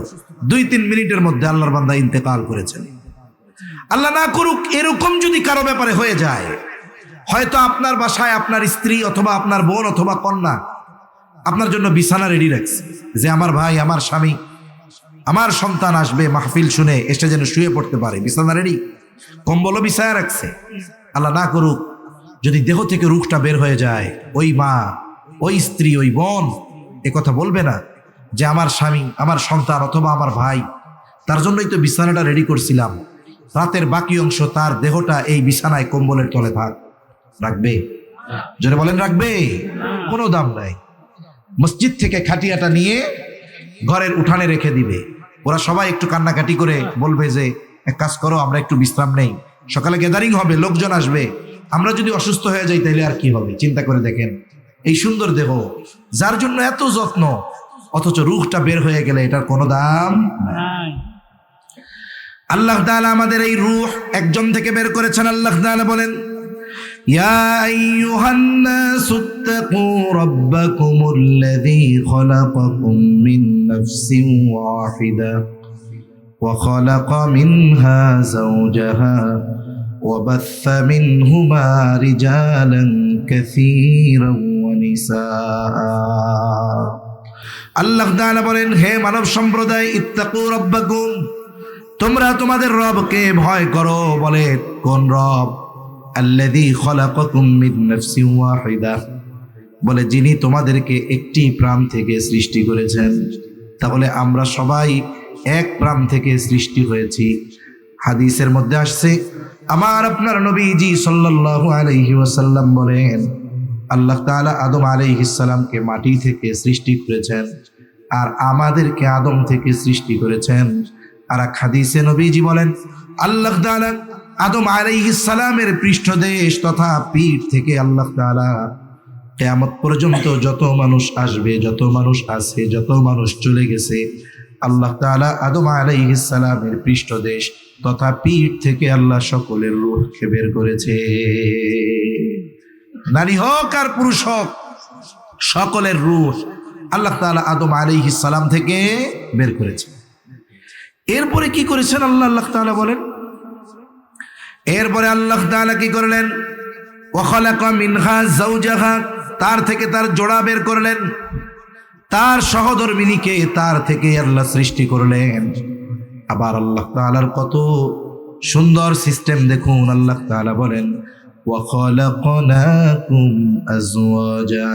[SPEAKER 1] 2-3 মিনিটের মধ্যে আল্লাহর বান্দা ইন্তেকাল করেছেন। আল্লাহ না করুক এরকম যদি কারো ব্যাপারে হয়ে যায়, হয়তো আপনার বাসায় আপনার স্ত্রী অথবা আপনার বোন অথবা কন্যা আপনার জন্য বিছানা রেডি রাখছে, যে আমার ভাই, আমার স্বামী, আমার সন্তান আসবে মাহফিল শুনে, এসে যেন শুয়ে পড়তে পারে, বিছানা রেডি, কম্বলও বিছায়া রাখছে। আল্লাহ না করুক যদি দেহ থেকে রূহটা বের হয়ে যায়, ওই মা, ওই স্ত্রী, ওই বোন এ কথা বলবে না যে আমার স্বামী, আমার সন্তান অথবা আমার ভাই, তার জন্যই তো বিছানাটা রেডি করছিলাম, রাতের বাকি অংশ তার দেহটা এই বিছানায় কম্বলের তলে থাক? রাখবে? জোরে বলেন, রাখবে? কোনো দাম নাই। মসজিদ থেকে খাটিয়াটা নিয়ে ঘরের উঠানে রেখে দিবে। ওরা সবাই একটু কান্নাকাটি করে বলবে যে এক কাজ করো, আমরা একটু বিশ্রাম নেই, সকালে গ্যাদারিং হবে, লোকজন আসবে, আমরা যদি অসুস্থ হয়ে যাই তাহলে আর কি হবে? চিন্তা করে দেখেন, এই সুন্দর দেহ যার জন্য এত যত্ন, অথচ রূহটা বের হয়ে গেলে এটার কোনো দাম নাই। আল্লাহ তাআলা আমাদের এই রূহ একজন থেকে বের করেছেন। আল্লাহ তাআলা বলেন, ইয়া আইয়ুহান নাসুত্তাকু রাব্বাকুমুল্লাযী খালাকাকুম মিন নাফসিন ওয়াহিদা ওয়া খালাকা মিনহা যাওজাহা ওয়া বাথা মিনহুমা রিজালান কাসীরান ওয়া নিসাআ। আল্লাহ তাআলা বলেন, হে মানব সম্প্রদায়, ইত্তাকু রাব্বাকুম, তোমরা তোমাদের রবকে ভয় করো। বলে কোন রব? আল্লাযী খালাকাকুম মিন নাফসিন ওয়াহিদা, বলে যিনি তোমাদেরকে একটি প্রাণ থেকে সৃষ্টি করেছেন। তাহলে আমরা সবাই এক প্রাণ থেকে সৃষ্টি হয়েছি। হাদিসের মধ্যে আসছে, আমার আপনার নবীজি সাল্লাল্লাহু আলাইহি ওয়াসাল্লাম বলেন, আল্লাহ তাআলা আদম আলাইহিস সালামকে মাটি থেকে সৃষ্টি করেছেন, আর আমাদেরকে আদম থেকে সৃষ্টি করেছেন। আর এক হাদিসে নবীজি বলেন, আল্লাহ তাআলা আদম আলাইহিস সালামের পৃষ্ঠদেশ তথা পিঠ থেকে আল্লাহ তাআলা কিয়ামত পর্যন্ত যত মানুষ আসবে, যত মানুষ আছে, যত মানুষ চলে গেছে, আল্লাহ তাআলা আদম আলাইহিস সালামের পৃষ্ঠদেশ তথা পিঠ থেকে আল্লাহ সকলের রূহকে বের করেছে। নারী হোক আর পুরুষ হোক, সকলের রূহ আল্লাহ তাআলা আদম আলাইহিস সালাম থেকে বের করেছে। এরপরে কি করেছেন আল্লাহ তাআলা বলেন? এরপরে আল্লাহ তাআলা কি করলেন? ওয়া খালাকা মিনহা যাওজাহা, তার থেকে তার জোড়া বের করলেন, তার সহধর্মিনীকে তার থেকে আল্লাহ সৃষ্টি করলেন। আবার আল্লাহ তাআলার কত সুন্দর সিস্টেম দেখুন। আল্লাহ তাআলা বলেন ওয়া খালাকনাকুম আজওয়াজা,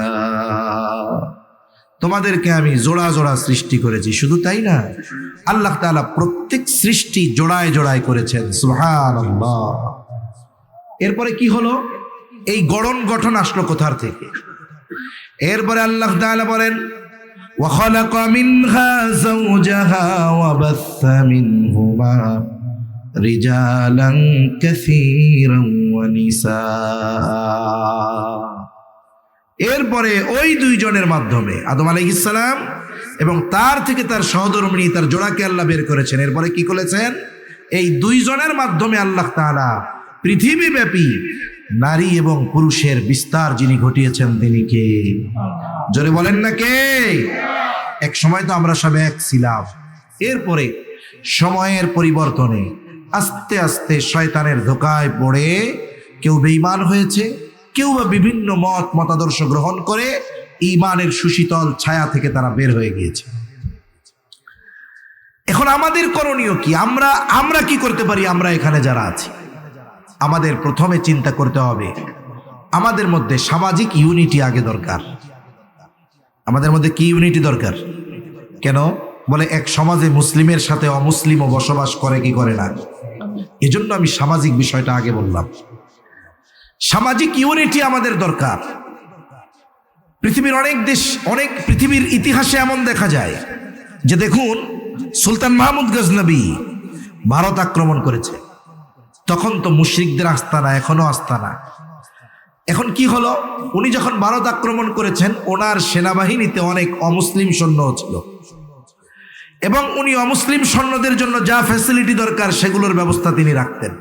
[SPEAKER 1] তোমাদেরকে আমি জোড়া জোড়া সৃষ্টি করেছি। শুধু তাই না, আল্লাহ তাআলা প্রত্যেক সৃষ্টি জোড়ায় জোড়ায় করেছেন। সুবহানাল্লাহ। এরপরে কি হলো? এই গঠন আসলো কোথার থেকে? এরপরে আল্লাহ তাআলা বলেন ওয়া খালাকা মিনহা যাওজাহা ওয়া বাসসা মিনহুমা রিজালান কাসীরান ওয়া নিসা। এরপরে ওই দুইজনের মাধ্যমে আদম আলাইহিস সালাম এবং তার থেকে তার সহধর্মিণী তার জোড়াকে আল্লাহ বের করেছেন। এরপরে কি করেছেন? এই দুইজনের মাধ্যমে আল্লাহ তাআলা পৃথিবীব্যাপী নারী এবং পুরুষের বিস্তার যিনি ঘটিয়েছেন তিনি কে? জোরে বলেন না কে? এক সময় তো আমরা সব এক ছিলাম, এরপরে সময়ের পরিবর্তনে আস্তে আস্তে শয়তানের ধোঁকায় পড়ে কেউ বেঈমান হয়েছে, কেউ বা বিভিন্ন মতাদর্শ গ্রহণ করে ঈমানের সুশীতল ছায়া থেকে তারা বের হয়ে গিয়েছে। এখন আমাদের করণীয় কি? আমরা কি করতে পারি? আমরা এখানে যারা আছি, আমাদের প্রথমে চিন্তা করতে হবে আমাদের মধ্যে সামাজিক ইউনিটি আগে দরকার। আমাদের মধ্যে কি ইউনিটি দরকার? কেন বলে? এক সমাজে মুসলিমের সাথে অমুসলিমও বসবাস করে কি করে না? এজন্য আমি সামাজিক বিষয়টা আগে বললাম। সামাজিক ইউনিটি আমাদের দরকার। পৃথিবীর অনেক দেশ, পৃথিবীর ইতিহাসে এমন দেখা যায় যে দেখুন, সুলতান মাহমুদ গজনবী ভারত আক্রমণ করেছে, তখন তো মুশরিকদের আস্তানা, এখনো আস্তানা। এখন কি হলো? উনি যখন ভারত আক্রমণ করেছেন, ওনার সেনাবাহিনীতে অনেক অমুসলিম সৈন্য ছিল এবং উনি অমুসলিম সৈন্যদের জন্য যা ফ্যাসিলিটি দরকার সেগুলোর ব্যবস্থা তিনি রাখতেন।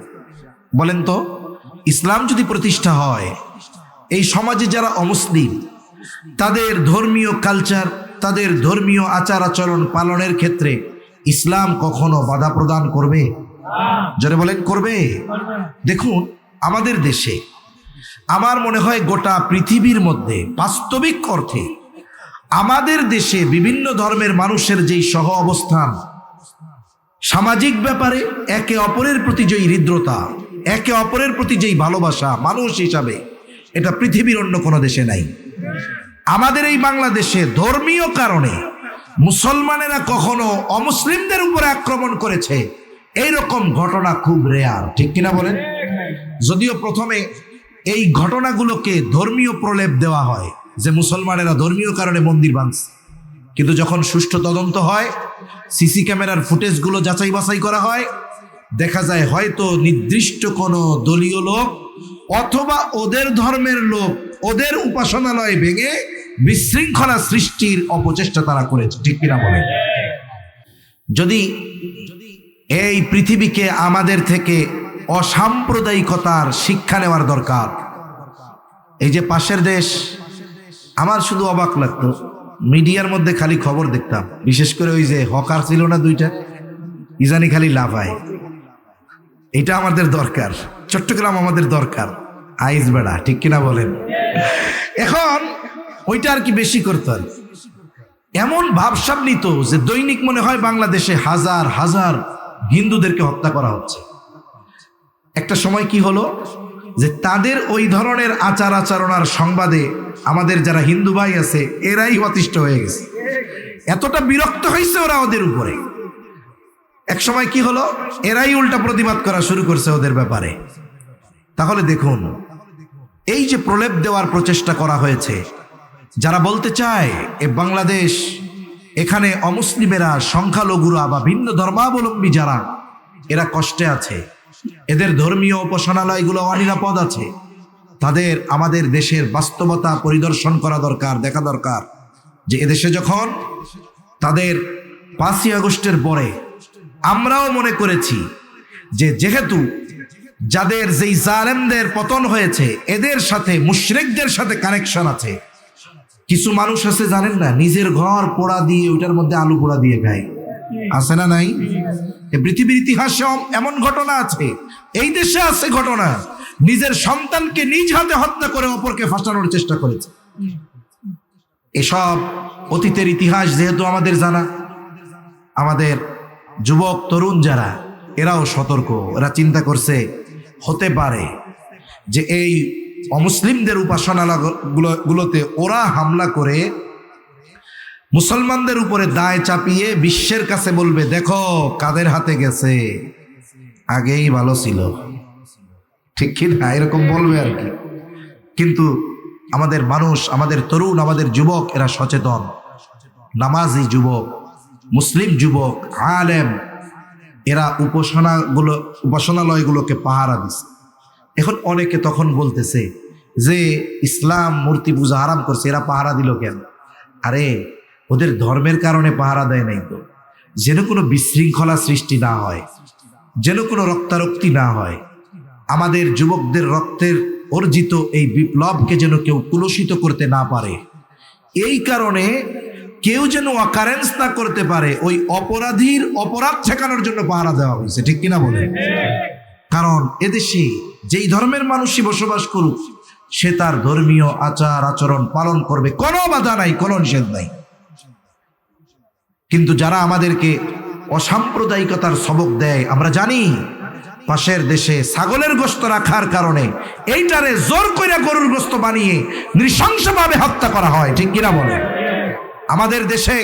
[SPEAKER 1] বলেন তো, ইসলাম যদি প্রতিষ্ঠা হয়, এই সমাজে যারা অমুসলিম তাদের ধর্মীয় কালচার, তাদের ধর্মীয় আচার আচরণ পালনের ক্ষেত্রে ইসলাম কখনো বাধা প্রদান করবে? যারা বলেন করবে। দেখুন আমাদের দেশে, আমার মনে হয় গোটা পৃথিবীর মধ্যে বাস্তবিক অর্থে আমাদের দেশে বিভিন্ন ধর্মের মানুষের যেই সহ অবস্থান, সামাজিক ব্যাপারে একে অপরের প্রতি যেই হৃদ্রতা, একে অপরের প্রতি যেই ভালোবাসা মানুষ হিসাবে, এটা পৃথিবীর অন্য কোনো দেশে নাই। আমাদের এই বাংলাদেশে ধর্মীয় কারণে মুসলমানেরা কখনো অমুসলিমদের উপরে আক্রমণ করেছে এইরকম ঘটনা খুব রেয়ার, ঠিক কিনা বলেন? যদিও প্রথমে এই ঘটনাগুলোকে ধর্মীয় প্রলেপ দেওয়া হয় যে মুসলমানেরা ধর্মীয় কারণে মন্দির ভাঙছে, কিন্তু যখন সুষ্ঠু তদন্ত হয়, সিসি ক্যামেরার ফুটেজগুলো যাচাই বাছাই করা হয়, দেখা যায় হয়তো নির্দিষ্ট কোনো দলীয় লোক অথবা ওদের ধর্মের লোক ওদের উপাসনালয় ভেঙে বিশৃঙ্খলা সৃষ্টির অপচেষ্টা তারা করেছে, ঠিক কিনা বলেন? যদি এই পৃথিবীকে আমাদের থেকে অসাম্প্রদায়িকতার শিক্ষা নেওয়ার দরকার। এই যে পাশের দেশ, আমার শুধু অবাক লাগতো, মিডিয়ার মধ্যে খালি খবর দেখতাম, বিশেষ করে ওই যে হকার ছিল না দুইটা, ইজানি খালি লাফায়। এটা আমাদের দরকার, চট্টগ্রাম আমাদের দরকার, আইস বেড়া, ঠিক কিনা বলেন? এখন ওইটা আর কি বেশি করতে হয়, এমন ভাবসাব নিত যে দৈনিক মনে হয় বাংলাদেশে হাজার হাজার হিন্দুদেরকে হত্যা করা হচ্ছে। একটা সময় কি হলো যে তাদের ওই ধরনের আচার আচরণ আর সংবাদে আমাদের যারা হিন্দু ভাই আছে এরাই অতিষ্ঠ হয়ে গেছে, এতটা বিরক্ত হয়েছে ওরা ওদের উপরে। এক সময় কি হলো, এরাই উল্টা প্রতিবাদ করা শুরু করছে ওদের ব্যাপারে। তাহলে দেখুন, এই যে প্রলেপ দেওয়ার প্রচেষ্টা করা হয়েছে, যারা বলতে চায় এ বাংলাদেশ, এখানে অমুসলিমেরা, সংখ্যালঘুরা বা ভিন্ন ধর্মাবলম্বী যারা, এরা কষ্টে আছে, এদের ধর্মীয় উপাসনালয়গুলো অনিরাপদ আছে, তাদের আমাদের দেশের বাস্তবতা পরিদর্শন করা দরকার, দেখা দরকার যে এদেশে যখন তাদের 5ই আগস্টের পরে আমরাও মনে করেছি যে যেহেতু যাদের যেই জালেমদের পতন হয়েছে এদের সাথে মুশরিকদের সাথে কানেকশন আছে। কিছু মানুষ আছে জানেন না, নিজের ঘর পোড়া দিয়ে ওইটার মধ্যে আলু পোড়া দিয়ে খায়, আছে না নাই? পৃথিবীর ইতিহাসে এমন ঘটনা আছে, এই দেশে আছে ঘটনা, নিজের সন্তানকে নিজ হাতে হত্যা করে অপরকে ফাঁসানোর চেষ্টা করেছে। এসব অতীতের ইতিহাস যেহেতু আমাদের জানা, আমাদের যুবক তরুণ যারা এরাও সতর্ক, এরা চিন্তা করছে হতে পারে যে এই অমুসলিমদের উপাসনালয়গুলোতে ওরা হামলা করে মুসলমানদের উপরে দায় চাপিয়ে বিশ্বের কাছে বলবে দেখো কাদের হাতে গেছে, আগেই ভালো ছিল, ঠিক কি না? এরকম বলবে আর কি। কিন্তু আমাদের মানুষ, আমাদের তরুণ, আমাদের যুবক এরা সচেতন, নামাজি যুবক, মুসলিম যুবক, আলেম, এরা উপাসনালয়গুলোকে পাহারা দিছে। এখন অনেকে তখন বলতেছে যে ইসলাম মূর্তি পূজা হারাম করছে, এরা পাহারা দিল কেন? আরে ওদের ধর্মের কারণে পাহারা দেয় নাই তো, যেন কোনো বিশৃঙ্খলা সৃষ্টি না হয়, যেন কোনো রক্তারক্তি না হয়, আমাদের যুবকদের রক্তের অর্জিত এই বিপ্লবকে যেন কেউ কুলসিত করতে না পারে, এই কারণে কেউ যেন অকারেন্স না করতে পারে, ওই অপরাধীর অপরাধ ঠেকানোর জন্য পাহারা দেওয়া হয়েছে, ঠিক কিনা বলে? কারণ এদেশে যেই ধর্মের মানুষই বসবাস করুক সে তার ধর্মীয় আচার আচরণ পালন করবে, কোনো বাধা নাই, কোনো নিষেধ নাই। কিন্তু যারা আমাদেরকে অসাম্প্রদায়িকতার সবক দেয়, আমরা জানি পাশের দেশে ছাগলের গোশত রাখার কারণে এইটারে জোর করে গরুর গোশত বানিয়ে নৃশংসভাবে হত্যা করা হয়, ঠিক কিনা বলে? আমাদের দেশে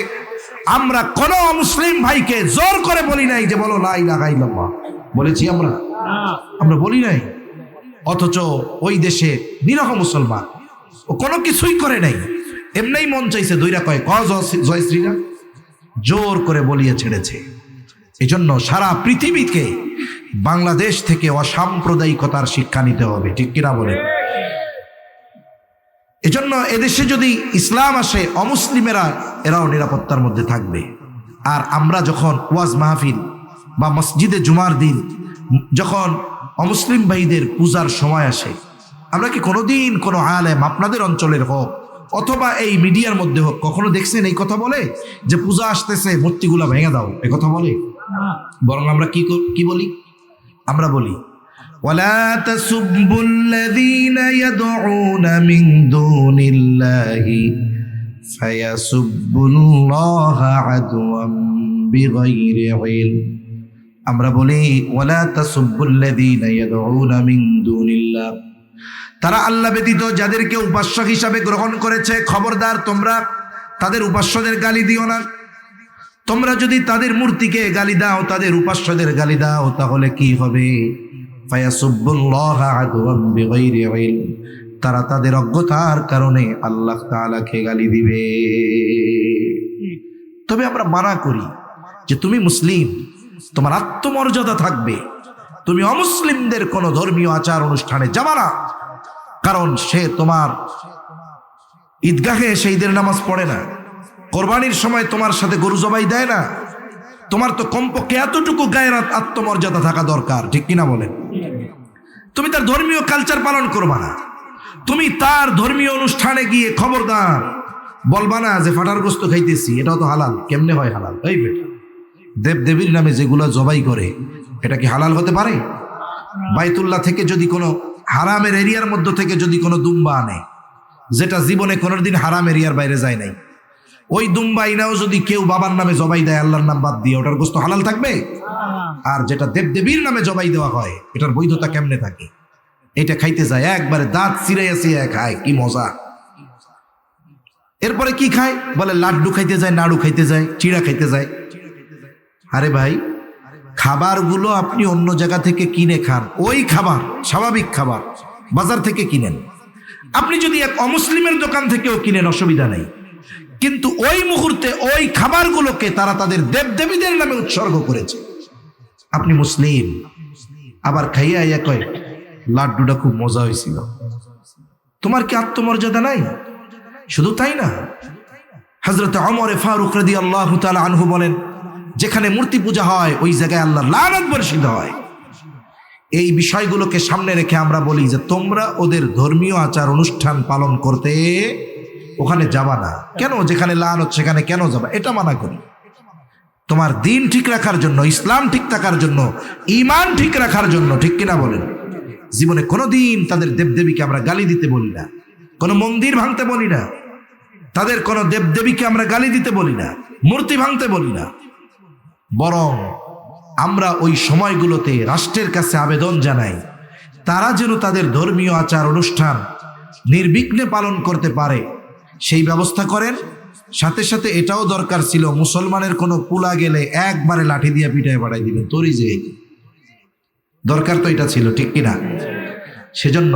[SPEAKER 1] আমরা কোন মুসলিম ভাইকে জোর করে বলি নাই যে বলো লা ইলাহা ইল্লাল্লাহ, বলেছি আমরা? আমরা বলি নাই। অথচ ওই দেশে নিরহ মুসলমান ও কোনো কিছুই করে নাই, এমনি মন চাইছে দইরা কয় জয় শ্রীরাম, জোর করে বলিয়ে ছেড়েছে। এই জন্য সারা পৃথিবীকে বাংলাদেশ থেকে অসাম্প্রদায়িকতার শিক্ষা নিতে হবে, ঠিক কিনা বলে? এজন্য এদেশে যদি ইসলাম আসে অমুসলিমেরা এরাও নিরাপত্তার মধ্যে থাকবে। আর আমরা যখন ওয়াজ মাহফিল বা মসজিদে জুমার দিন যখন অমুসলিম ভাইদের পূজার সময় আসে, আমরা কি কোনোদিন কোনো আলেম আপনাদের অঞ্চলের হোক অথবা এই মিডিয়ার মধ্যে হোক কখনো দেখছেন এই কথা বলে যে পূজা আসতেছে মূর্তিগুলা ভেঙে দাও? এই কথা বলে? বরং আমরা কি বলি? আমরা বলি ওয়ালা তাসুব্বুল্লাযীনা ইয়াদউনা মিন দুনিল্লাহি ফায়াসুব্বুল্লাহা আদওয়াম বিগাইরি ইলম। আমরা বলি ওয়ালা তাসুব্বুল্লাযীনা ইয়াদউনা মিন দুনিল্লাহ, তারা আল্লাহ ব্যতীত যাদেরকে উপাস্য হিসাবে গ্রহণ করেছে, খবরদার তোমরা তাদের উপাস্যদের গালি দিও না। তোমরা যদি তাদের মূর্তিকে গালি দাও, তাদের উপাস্যদের গালি দাও, তাহলে কি হবে? ফায়াসুব্বুল্লাহা আদওয়াম বিগাইরি ইলম, তারা তাদের অজ্ঞতার কারণে আল্লাহ তাআলাকে গালি দিবে। তবে আমরা মানা করি যে তুমি মুসলিম, তোমার আত্মমর্যাদা থাকবে, তুমি অমুসলিমদের কোনো ধর্মীয় আচার অনুষ্ঠানে যাবা না, কারণ সে তোমার ঈদগাহে এসে ঈদের নামাজ পড়ে না, কোরবানির সময় তোমার সাথে গরু জবাই দেয় না। তোমার তো কমপক্ষে এতটুকু গায়রাত আত্মমর্যাদা থাকা দরকার, ঠিক কিনা বলেন? তুমি তার ধর্মীয় কালচার পালন করবা না, তুমি তার ধর্মীয় অনুষ্ঠানে গিয়ে খবরদার বলবা না যে ফাটার গোস্ত খাইতেছি, এটাও তো হালাল। কেমনে হয় হালাল? এই বেটা, দেব দেবীর নামে যেগুলো জবাই করে এটা কি হালাল হতে পারে? বাইতুল্লাহ থেকে যদি কোনো হারামের এরিয়ার মধ্য থেকে যদি কোনো দুম্বা আনে, যেটা জীবনে কোনোদিন হারাম এরিয়ার বাইরে যায় নাই, ওই দুম্বা ইনাও যদি কেউ বাবার নামে জবাই দেয় আল্লাহর নাম বাদ দিয়ে, ওটার গোস্ত হালাল থাকবে? আর যেটা দেবদেবীর নামে জবাই দেওয়া হয় এটার বৈধতা কেমনে থাকে? এটা খাইতে যায় একবারে দাঁত চিরাইয়া খায়, কি মজা। এরপরে কি খায়? বলে লাড্ডু খাইতে যায়, নাড়ু খাইতে যায়, চিড়া খাইতে যায়। আরে ভাই, খাবারগুলো আপনি অন্য জায়গা থেকে কিনে খান, ওই খাবার স্বাভাবিক খাবার বাজার থেকে কিনেন। আপনি যদি এক অমুসলিমের দোকান থেকেও কিনেন অসুবিধা নেই, কিন্তু ওই মুহূর্তে ওই খাবারগুলোকে তারা তাদের দেবদেবীদের নামে উৎসর্গ করেছে। আপনি মুসলিম, আবার খাইয়া কয় লাড্ডুটা খুব মজা হয়েছিল, তোমার কি আত্মমর্যাদা নাই? শুধু তাই না, হযরত ওমর ফারুক রাদিয়াল্লাহু তাআলা আনহু বলেন, যেখানে মূর্তি পূজা হয় ওই জায়গায় আল্লাহর লানত বর্ষিত হয়। এই বিষয়গুলোকে সামনে রেখে আমরা বলি যে তোমরা ওদের ধর্মীয় আচার অনুষ্ঠান পালন করতে ওখানে যাবা না কেন? যেখানে লানত সেখানে কেন যাবা? এটা মানা করি। তোমার দিন ঠিক রাখার জন্য, ইসলাম ঠিক থাকার জন্য, ঈমান ঠিক রাখার জন্য, ঠিক কিনা বলেন? জীবনে কোনোদিন তাদের দেবদেবীকে আমরা গালি দিতে বলি না, কোনো মন্দির ভাঙতে বলি না, তাদের কোনো দেবদেবীকে আমরা গালি দিতে বলি না, মূর্তি ভাঙতে বলি না। বরং আমরা ওই সময়গুলোতে রাষ্ট্রের কাছে আবেদন জানাই তারা যেন তাদের ধর্মীয় আচার অনুষ্ঠান নির্বিঘ্নে পালন করতে পারে সেই ব্যবস্থা করেন। সাথে সাথে এটাও দরকার ছিল, মুসলমানের কোনো পুলা গেলে একবারে লাঠি দিয়ে পিটায় পাঠাই দিবেন, তোরই যে দরকার তো এটা ছিল, ঠিক কিনা? সেজন্য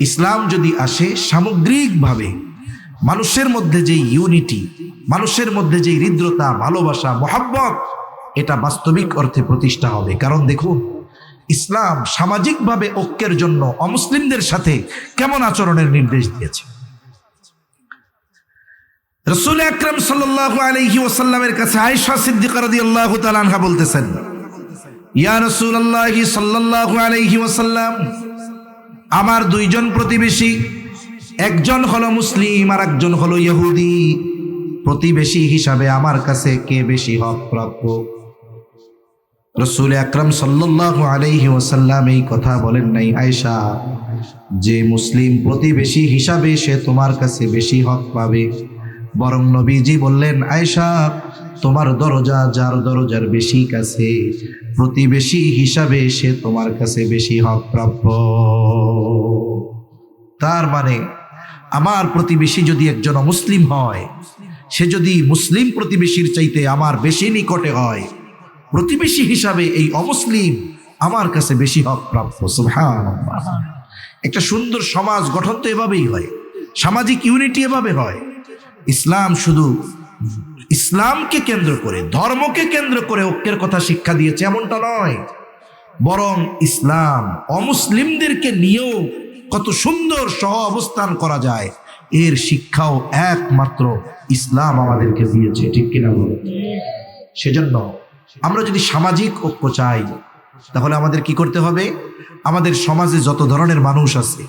[SPEAKER 1] ইসলাম যদি আসে সামগ্রিকভাবে মানুষের মধ্যে যে ইউনিটি, মানুষের মধ্যে যে হৃদ্রতা, ভালোবাসা, মহব্বত, এটা বাস্তবিক অর্থে প্রতিষ্ঠা হবে। কারণ দেখুন, ইসলাম সামাজিকভাবে ঐক্যের জন্য অমুসলিমদের সাথে কেমন আচরণের নির্দেশ দিয়েছে। রাসূল আকরাম সাল্লাল্লাহু আলাইহি ওয়াসাল্লামের কাছে আয়েশা সিদ্দিকা রাদিয়াল্লাহু তাআলা আনহা বলতেছেন, ইয়া রাসূলুল্লাহ সাল্লাল্লাহু আলাইহি ওয়াসাল্লাম, আমার দুইজন প্রতিবেশী, একজন হলো মুসলিম আর একজন হলো ইহুদি, প্রতিবেশী হিসাবে আমার কাছে কে বেশি হক প্রাপ্য? রাসূল আকরাম সাল্লাল্লাহু আলাইহি ওয়াসাল্লাম এই কথা বলেন নাই, আয়েশা, যে মুসলিম প্রতিবেশী হিসাবে সে তোমার কাছে বেশি হক পাবে। বরং নবীজি বললেন, আয়েশা, তোমার দরজা যার দরজার বেশি কাছে, প্রতিবেশী হিসাবে সে তোমার কাছে বেশি হক প্রাপ্য। তার মানে আমার প্রতিবেশী যদি একজন মুসলিম হয়, সে যদি মুসলিম প্রতিবেশীর চাইতে আমার বেশি নিকটে হয়, প্রতিবেশী হিসাবে এই অমুসলিম আমার কাছে বেশি হক প্রাপ্য। সুবহানাল্লাহ। একটা সুন্দর সমাজ গঠন তো এভাবেই হয়, সামাজিক ইউনিটি এভাবে হয়। ইসলাম শুধু ইসলামকে কেন্দ্র করে, ধর্মকে কেন্দ্র করে ঐক্যের কথা শিক্ষা দিয়েছে এমনটা নয়, বরং ইসলাম অমুসলিমদেরকে নিয়েও কত সুন্দর সহ অবস্থান করা যায় এর শিক্ষাও একমাত্র ইসলাম আমাদেরকে দিয়েছে, ঠিক কিনা বলে? সেজন্য আমরা যদি সামাজিক ঐক্য চাই তাহলে আমাদের কি করতে হবে? আমাদের সমাজে যত ধরনের মানুষ আছে,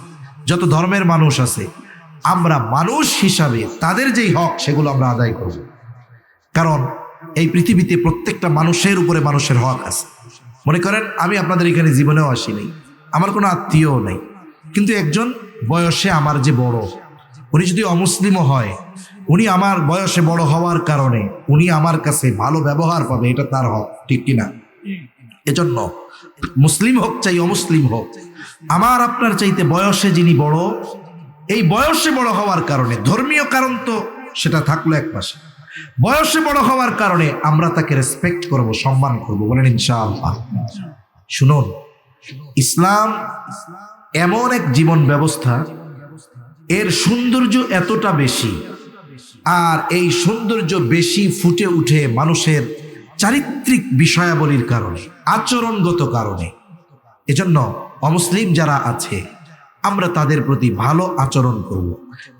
[SPEAKER 1] যত ধর্মের মানুষ আছে, আমরা মানুষ হিসাবে তাদের যেই হক সেগুলো আমরা আদায় করব। কারণ এই পৃথিবীতে প্রত্যেকটা মানুষের উপরে মানুষের হক আছে। মনে করেন আমি আপনাদের এখানে জীবনেও আসিনি, আমার কোনো আত্মীয়ও নেই, কিন্তু একজন বয়সে আমার যে বড়, উনি যদি অমুসলিমও হয়, উনি আমার বয়সে বড় হওয়ার কারণে উনি আমার কাছে ভালো ব্যবহার পাবে, এটা তার হক, ঠিক কিনা? এজন্য মুসলিম হোক চাই অমুসলিম হোক, আমার আপনার চাইতে বয়সে যিনি বড়, এই বয়সে বড় হওয়ার কারণে, ধর্মীয় কারণ তো সেটা থাকলো এক পাশে, বয়সে বড় হওয়ার কারণে আমরা তাকে রেসপেক্ট করব, সম্মান করব, বলেন ইনশাআল্লাহ। শুনুন, ইসলাম এমন এক জীবন ব্যবস্থা, এর সৌন্দর্য এতটা বেশি, আর এই সৌন্দর্য বেশি ফুটে উঠে মানুষের চারিত্রিক বিষয়াবলীর কারণে, আচরণগত কারণে। এজন্য অমুসলিম যারা আছে আমরা তাদের প্রতি ভালো আচরণ করব,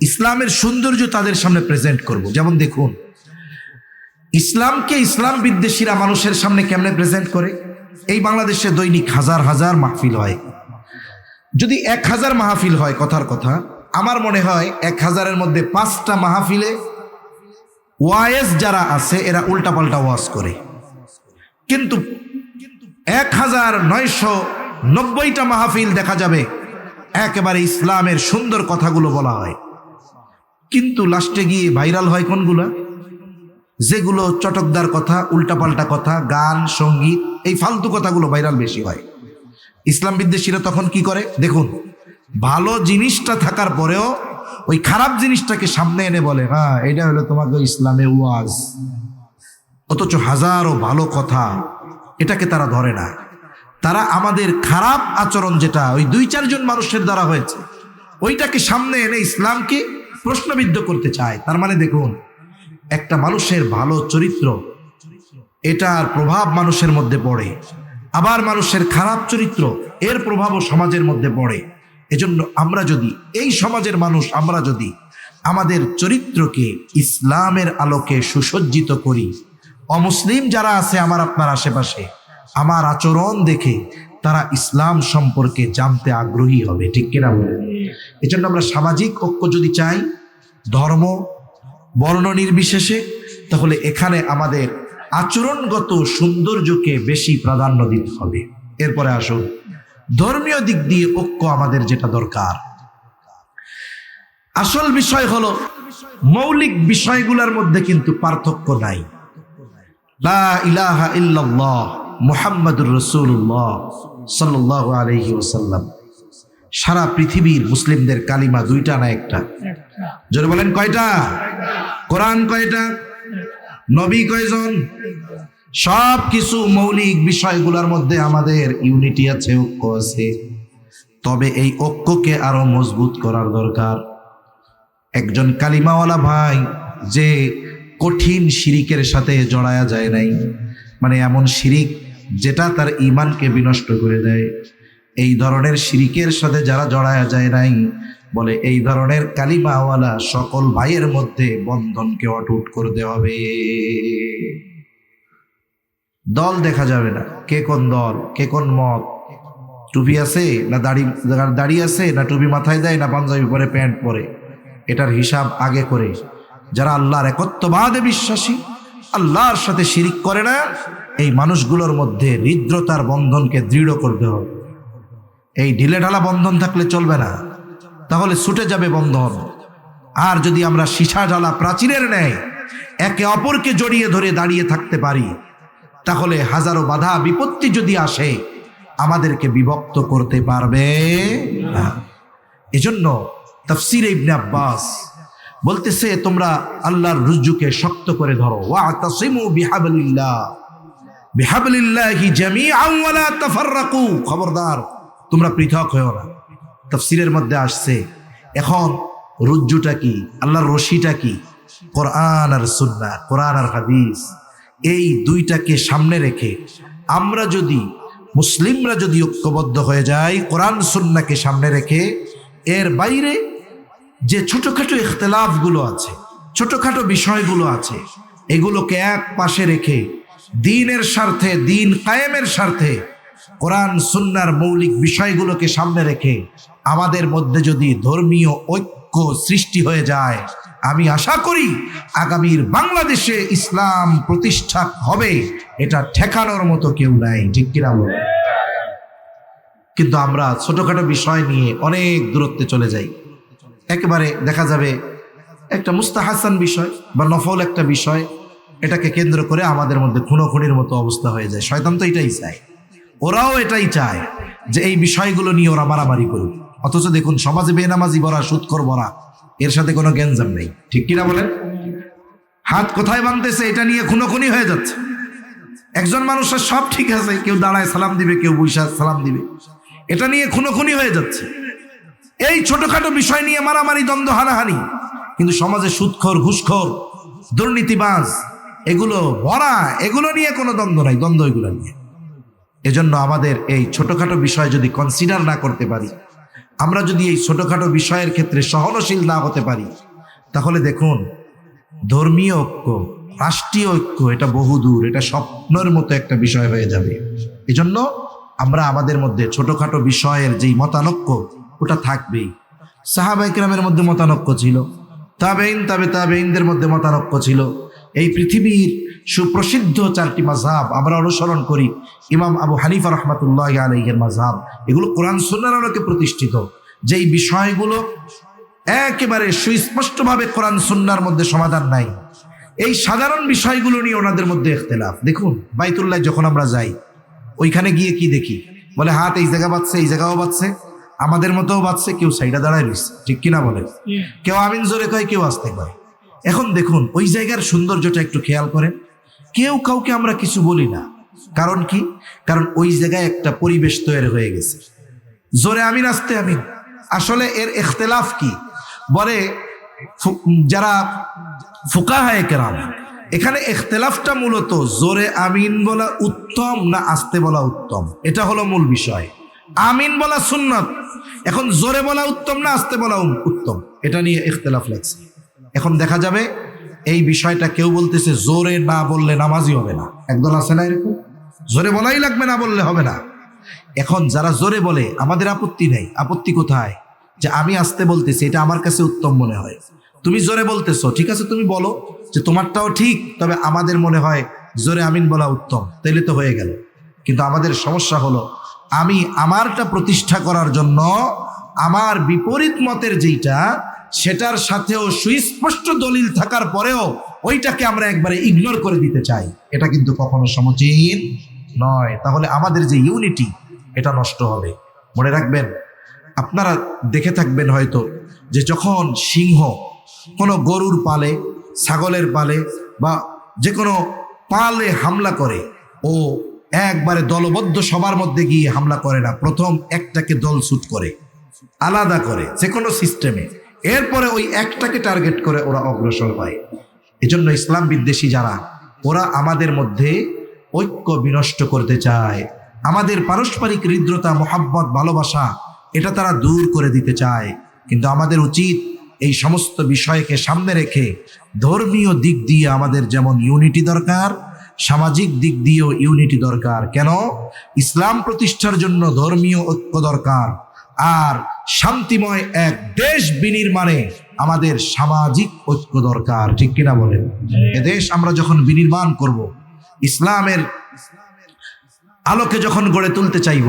[SPEAKER 1] ইসলামের সৌন্দর্য তাদের সামনে প্রেজেন্ট করব। যেমন দেখুন, ইসলামকে ইসলাম বিদ্বেষীরা মানুষের সামনে কেমনে প্রেজেন্ট করে। এই বাংলাদেশে দৈনিক হাজার হাজার মাহফিল হয়, যদি 1000 মাহফিল হয়, কথার কথা, আমার মনে হয় 1000-এর মধ্যে 5টা মাহফিলে ওয়াইজ যারা আছে এরা উল্টাপাল্টা ওয়াজ করে, কিন্তু 1990টা মাহফিল দেখা যাবে একেবারে ইসলামের সুন্দর কথাগুলো বলা হয়। কিন্তু লাস্টে গিয়ে ভাইরাল হয় কোনগুলা? যেগুলো চটকদার কথা, উল্টাপাল্টা কথা, গান, সঙ্গীত, এই ফালতু কথাগুলো ভাইরাল বেশি হয়। ইসলাম বিদ্বেষীরা তখন কি করে দেখুন, ভালো জিনিসটা থাকার পরেও ওই খারাপ জিনিসটাকে সামনে এনে বলে, হ্যাঁ এটা হলো তোমাকে ইসলামে ওয়াজ, অথচ হাজারো ভালো কথা এটাকে তারা ধরে না। তারা আমাদের খারাপ আচরণ যেটা ওই 2-4 জন মানুষের দ্বারা হয়েছে ওইটাকে সামনে এনে ইসলামকে প্রশ্নবিদ্ধ করতে চায়। তার মানে দেখুন, একটা মানুষের ভালো চরিত্র, এটার প্রভাব মানুষের মধ্যে পড়ে, আবার মানুষের খারাপ চরিত্র, এর প্রভাবও সমাজের মধ্যে পড়ে। এজন্য আমরা যদি এই সমাজের মানুষ আমরা যদি আমাদের চরিত্রকে ইসলামের আলোকে সুসজ্জিত করি, অমুসলিম যারা আছে আমার আপনার আশেপাশে আমার আচরণ দেখে তারা ইসলাম সম্পর্কে জানতে আগ্রহী হবে, ঠিক কিনা বলে? এজন্য আমরা সামাজিক ঐক্য যদি চাই ধর্ম বর্ণ নির্বিশেষে, তাহলে এখানে আমাদের আচরণগত সৌন্দর্যকে বেশি প্রাধান্য দিতে হবে। এরপরে আসুন ধর্মীয় দিক দিয়ে ঐক্য আমাদের যেটা দরকার, আসল বিষয় হলো মৌলিক বিষয়গুলোর মধ্যে কিন্তু পার্থক্য নাই। লা ইলাহা ইল্লাল্লাহ মুহাম্মাদুর রাসূলুল্লাহ সাল্লাল্লাহু আলাইহি ওয়াসাল্লাম। সারা পৃথিবীর মুসলিমদের কালিমা দুইটা না একটা? জোরে বলেন কয়টা? কোরআন কয়টা? নবী কয়জন? সব কিছু মৌলিক বিষয়গুলোর মধ্যে আমাদের ইউনিটি আছে, ঐক্য আছে। তবে এই ঐক্যকে আরো মজবুত করার দরকার। একজন কালিমাওয়ালা ভাই যে কঠিন শিরিকের সাথে জড়ায়া যায় নাই, মানে এমন শিরিক যেটা তার ঈমানকে বিনষ্ট করে দেয়, এই ধরনের শিরিকের সাথে যারা জড়ায়া যায় নাই, বলে এই ধরনের কালিমাওয়ালা সকল ভাইয়ের মধ্যে বন্ধনকে অটুট করতে হবে। দল দেখা যাবে না, কে কোন দল, কে কোন মত, টুপি আছে না দাড়ি আছে না টুপি মাথায় দেয় না পাঞ্জাবি পরে প্যান্ট পরে, এটার হিসাব আগে করে যারা আল্লাহর একত্ববাদে বিশ্বাসী, আল্লাহর সাথে শিরিক করে না, এই মানুষগুলোর মধ্যে হৃদ্রতার বন্ধনকে দৃঢ় করতে হবে। এই ঢিলে ঢালা বন্ধন থাকলে চলবে না, তাহলে ছুটে যাবে বন্ধন। আর যদি আমরা সীসা ঢালা প্রাচীরের ন্যায় একে অপরকে জড়িয়ে ধরে দাঁড়িয়ে থাকতে পারি, তাহলে হাজারো বাধা বিপত্তি যদি আসে আমাদেরকে বিভক্ত করতে পারবে না। এজন্য তাফসীরে ইবনে আব্বাস বলতেছে, তোমরা আল্লাহর রুজুকে শক্ত করে ধরো, ওয়াতাসিমু বিহাবলিল্লাহি জামিআন ওয়া লা তাফাররাকু, খবরদার তোমরা পৃথক হও না। তাফসীরের মধ্যে আসছে এখন রুজ্জুটা কি, আল্লাহর রশিটা কি? কোরআন আর সুন্নাহ, কোরআন আর হাদিস, এই দুইটাকে সামনে রেখে আমরা যদি মুসলিমরা যদি ঐক্যবদ্ধ হয়ে যায় কোরআন সুন্নাহকে সামনে রেখে, এর বাইরে যে ছোটখাটো ইখতিলাফগুলো আছে, ছোটখাটো বিষয়গুলো আছে, এগুলোকে এক পাশে রেখে দ্বীনের স্বার্থে, দ্বীন কায়েমের স্বার্থে কোরআন সুন্নাহর মৌলিক বিষয়গুলোকে সামনে রেখে আমাদের মধ্যে যদি ধর্মীয় ঐক্য সৃষ্টি হয়ে যায়, আমি আশা করি আগামীর বাংলাদেশে ইসলাম প্রতিষ্ঠা হবে, এটা ঠেকানোর মতো কেউ নাই, ঠিক কিনা বলে? কিন্তু আমরা ছোটখাটো বিষয় নিয়ে অনেক দূরত্বে চলে যাই। একেবারে দেখা যাবে একটা মুস্তাহাসান বিষয় বা নফল একটা বিষয়, এটাকে কেন্দ্র করে আমাদের মধ্যে খুনোখুনির মতো অবস্থা হয়ে যায়। শয়তান তো এটাই চায়, ওরাও এটাই চায় যে এই বিষয়গুলো নিয়ে ওরা মারামারি করুক। অথচ দেখুন সমাজে বেনামাজি বরা, সুদখোর বরা, এর সাথে কোনো গ্যাঞ্জাম নেই, ঠিক কিনা বলেন? হাত কোথায় বাঁধতেছে এটা নিয়ে খুনোখুনি হয়ে যাচ্ছে। একজন মানুষের সব ঠিক আছে, কেউ দাঁড়ায় সালাম দিবে, কেউ বৈশা সালাম দিবে, এটা নিয়ে খুনোখুনি হয়ে যাচ্ছে। এই ছোটখাটো বিষয় নিয়ে মারামারি, দ্বন্দ্ব, হানাহানি। কিন্তু সমাজে সুদখোর, ঘুষখোর, দুর্নীতিবাজ এগুলো ভরা, এগুলো নিয়ে কোনো দ্বন্দ্ব নাই, দ্বন্দ্ব এগুলো নিয়ে। এজন্য আমাদের এই ছোটখাটো বিষয় যদি কনসিডার না করতে পারি, আমরা যদি এই ছোটখাটো বিষয়ের ক্ষেত্রে সহনশীল না হতে পারি, তাহলে দেখুন ধর্মীয় ঐক্য, রাষ্ট্রীয় ঐক্য এটা বহুদূর, এটা স্বপ্নের মতো একটা বিষয় হয়ে যাবে। এজন্য আমরা আমাদের মধ্যে ছোটখাটো বিষয়ের যেই মতানৈক্য ওটা থাকবেই। সাহাবায়ে কেরামের মধ্যে মতানৈক্য ছিল, তাবেঈনদের মধ্যে মতানৈক্য ছিল। এই পৃথিবীর সুপ্রসিদ্ধ চারটি মাযহাব আমরা অনুসরণ করি, ইমাম আবু হানিফা রাহমাতুল্লাহি আলাইহির মাযহাব, এগুলো কোরআন সুন্নাহর আলোকে প্রতিষ্ঠিত। যেই বিষয়গুলো একেবারে সুস্পষ্টভাবে কোরআন সুন্নাহর মধ্যে সমাধান নাই, এই সাধারণ বিষয়গুলো নিয়ে ওনাদের মধ্যে ইখতিলাফ। দেখুন বাইতুল্লাহ যখন আমরা যাই, ওইখানে গিয়ে কি দেখি? বলে হাত এই জায়গা বাঁধছে, এই জায়গাও বাঁধছে, আমাদের মতোও বাঁধছে, কেউ সাইডা দাঁড়ায় রয়েছে, ঠিক কিনা বলে? কেউ আমিন জোরে কয়, কেউ আসতে কয়। এখন দেখুন ওই জায়গার সৌন্দর্যটা একটু খেয়াল করেন, কেউ কাউকে আমরা কিছু বলি না। কারণ কি? কারণ ওই জায়গায় একটা পরিবেশ তৈরি হয়ে গেছে, জোরে আমিন আসতে আমিন। আসলে এর ইখতিলাফ কি? বলে যারা ফুকাহায়ে কেরাম, এখানে ইখতিলাফটা মূলত জোরে আমিন বলা উত্তম না আস্তে বলা উত্তম, এটা হলো মূল বিষয়। আমিন বলা সুন্নাত। এখন জোরে বলা উত্তম না আস্তে বলা উত্তম, এটা নিয়ে ইখতিলাফ লাগছে। এখন দেখা যাবে এই বিষয়টা কেউ বলতেছে জোরে না বললে নামাজই হবে না, একদল আছে না এরকম, জোরে বলাই লাগবে, না বললে হবে না। এখন যারা জোরে বলে আমাদের আপত্তি নেই, আপত্তি কোথায়? যে আমি আস্তে বলতেছি, এটা আমার কাছে উত্তম মনে হয়, তুমি জোরে বলতেছো, ঠিক আছে তুমি বলো যে তোমারটাও ঠিক, তবে আমাদের মনে হয় জোরে আমিন বলা উত্তম, তাইলে তো হয়ে গেল। কিন্তু আমাদের সমস্যা হলো আমি আমারটা প্রতিষ্ঠা করার জন্য আমার বিপরীত মতের যেটা, সেটার সাথেও সুস্পষ্ট দলিল থাকার পরেও ওইটাকে আমরা একবারে ইগনোর করে দিতে চাই, এটা কিন্তু কখনো সমীচীন নয়। তাহলে আমাদের যে ইউনিটি, এটা নষ্ট হবে। মনে রাখবেন, আপনারা দেখে থাকবেন হয়তো যে যখন সিংহ কোনো গরুর পালে, ছাগলের পালে বা যে কোনো পালে হামলা করে, ও একবারে দলবদ্ধ সবার মধ্যে গিয়ে হামলা করে না, প্রথম একটাকে দল ছুট করে, আলাদা করে যে কোনো সিস্টেমে, এরপরে ওই একটাকে টার্গেট করে ওরা অগ্রসর হয়। এজন্য ইসলাম বিদ্বেষী যারা, ওরা আমাদের মধ্যে ঐক্য বিনষ্ট করতে চায়, আমাদের পারস্পরিক হৃদ্রতা, মোহাব্বত, ভালোবাসা, এটা তারা দূর করে দিতে চায়। কিন্তু আমাদের উচিত এই সমস্ত বিষয়কে সামনে রেখে ধর্মীয় দিক দিয়ে আমাদের যেমন ইউনিটি দরকার, সামাজিক দিক দিয়েও ইউনিটি দরকার। কেন? ইসলাম প্রতিষ্ঠার জন্য ধর্মীয় ঐক্য দরকার, আর শান্তিময় এক দেশ বিনির্মাণে আমাদের সামাজিক ঐক্য দরকার। ঠিক কিনা বলেন? এ দেশ আমরা যখন বিনির্মাণ করব, ইসলামের আলোকে যখন গড়ে তুলতে চাইব,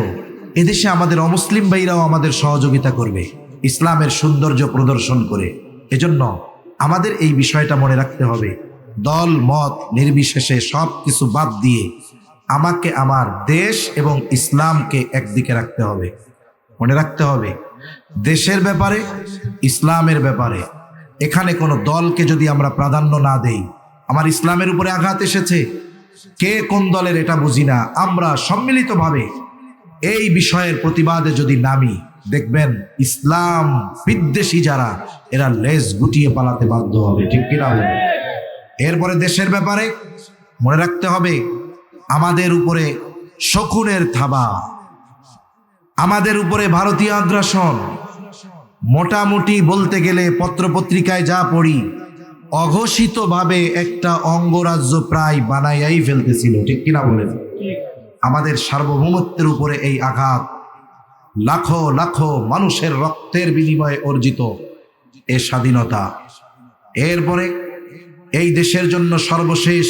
[SPEAKER 1] এদেশে আমাদের অমুসলিম ভাইরাও আমাদের সহযোগিতা করবে ইসলামের সৌন্দর্য প্রদর্শন করে। এজন্য আমাদের এই বিষয়টা মনে রাখতে হবে, দল মত নির্বিশেষে সব কিছু বাদ দিয়ে আমাকে আমার দেশ এবং ইসলামকে একদিকে রাখতে হবে। মনে রাখতে হবে, দেশের ব্যাপারে, ইসলামের ব্যাপারে এখানে কোনো দলকে যদি আমরা প্রাধান্য না দেই, আমার ইসলামের উপরে আঘাত এসেছে, কে কোন দলের এটা বুঝি না, আমরা সম্মিলিতভাবে এই বিষয়ের প্রতিবাদে যদি নামি, দেখবেন ইসলাম বিদ্বেষী যারা, এরা লেজ গুটিয়ে পালাতে বাধ্য হবে। ঠিক কিনা বলেন? এরপরে দেশের ব্যাপারে মনে রাখতে হবে, আমাদের উপরে শকুনের থাবা, আমাদের উপরে ভারতীয় আগ্রাসন। মোটামুটি বলতে গেলে পত্রপত্রিকায় যা পড়ি, অঘোষিতভাবে একটা অঙ্গরাজ্য প্রায় বানাইয়াই ফেলতেছিল। ঠিক কিনা বলেন? আমাদের সার্বভৌমত্বের উপরে এই আঘাত, লাখো লাখো মানুষের রক্তের বিনিময়ে অর্জিত এ স্বাধীনতা। এরপরে এই দেশের জন্য সর্বশেষ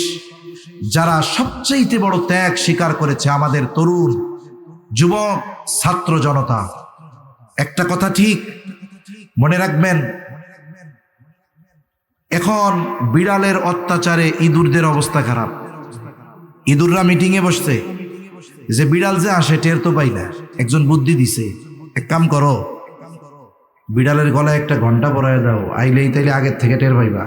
[SPEAKER 1] যারা সবচেয়ে বড় ত্যাগ স্বীকার করেছে, আমাদের তরুণ যুবক ছাত্র জনতা। একটা কথা ঠিক মনে রাখবেন, এখন বিড়ালের অত্যাচারে ইঁদুরদের অবস্থা খারাপ। ইঁদুররা মিটিংয়ে বসছে, যে বিড়াল যে আসে টের তো পাই না। একজন বুদ্ধি দিছে, এক কাম করো, বিড়ালের গলায় একটা ঘন্টা পরায় দাও, আইলেই তাইলে আগের থেকে টের পাইবা।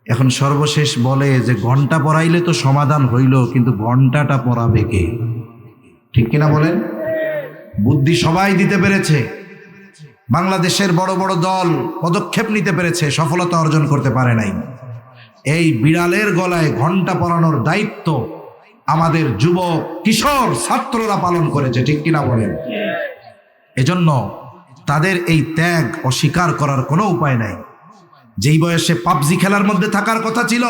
[SPEAKER 1] এখন সর্বশেষ বলে যে ঘন্টা পরাইলে তো সমাধান হইল, কিন্তু ঘন্টাটা পরাবে কে? ঠিক কিনা বলেন? বুদ্ধি সবাই দিতে পেরেছে, বাংলাদেশের বড় বড় দল পদক্ষেপ নিতে পেরেছে, সফলতা অর্জন করতে পারে নাই। এই বিড়ালের গলায় ঘন্টা পরানোর দায়িত্ব আমাদের যুবক কিশোর ছাত্ররা পালন করেছে। ঠিক কিনা বলেন? এজন্য তাদের এই ত্যাগ অস্বীকার করার কোনো উপায় নাই। যেই বয়সে পাবজি খেলার মধ্যে থাকার কথা ছিল,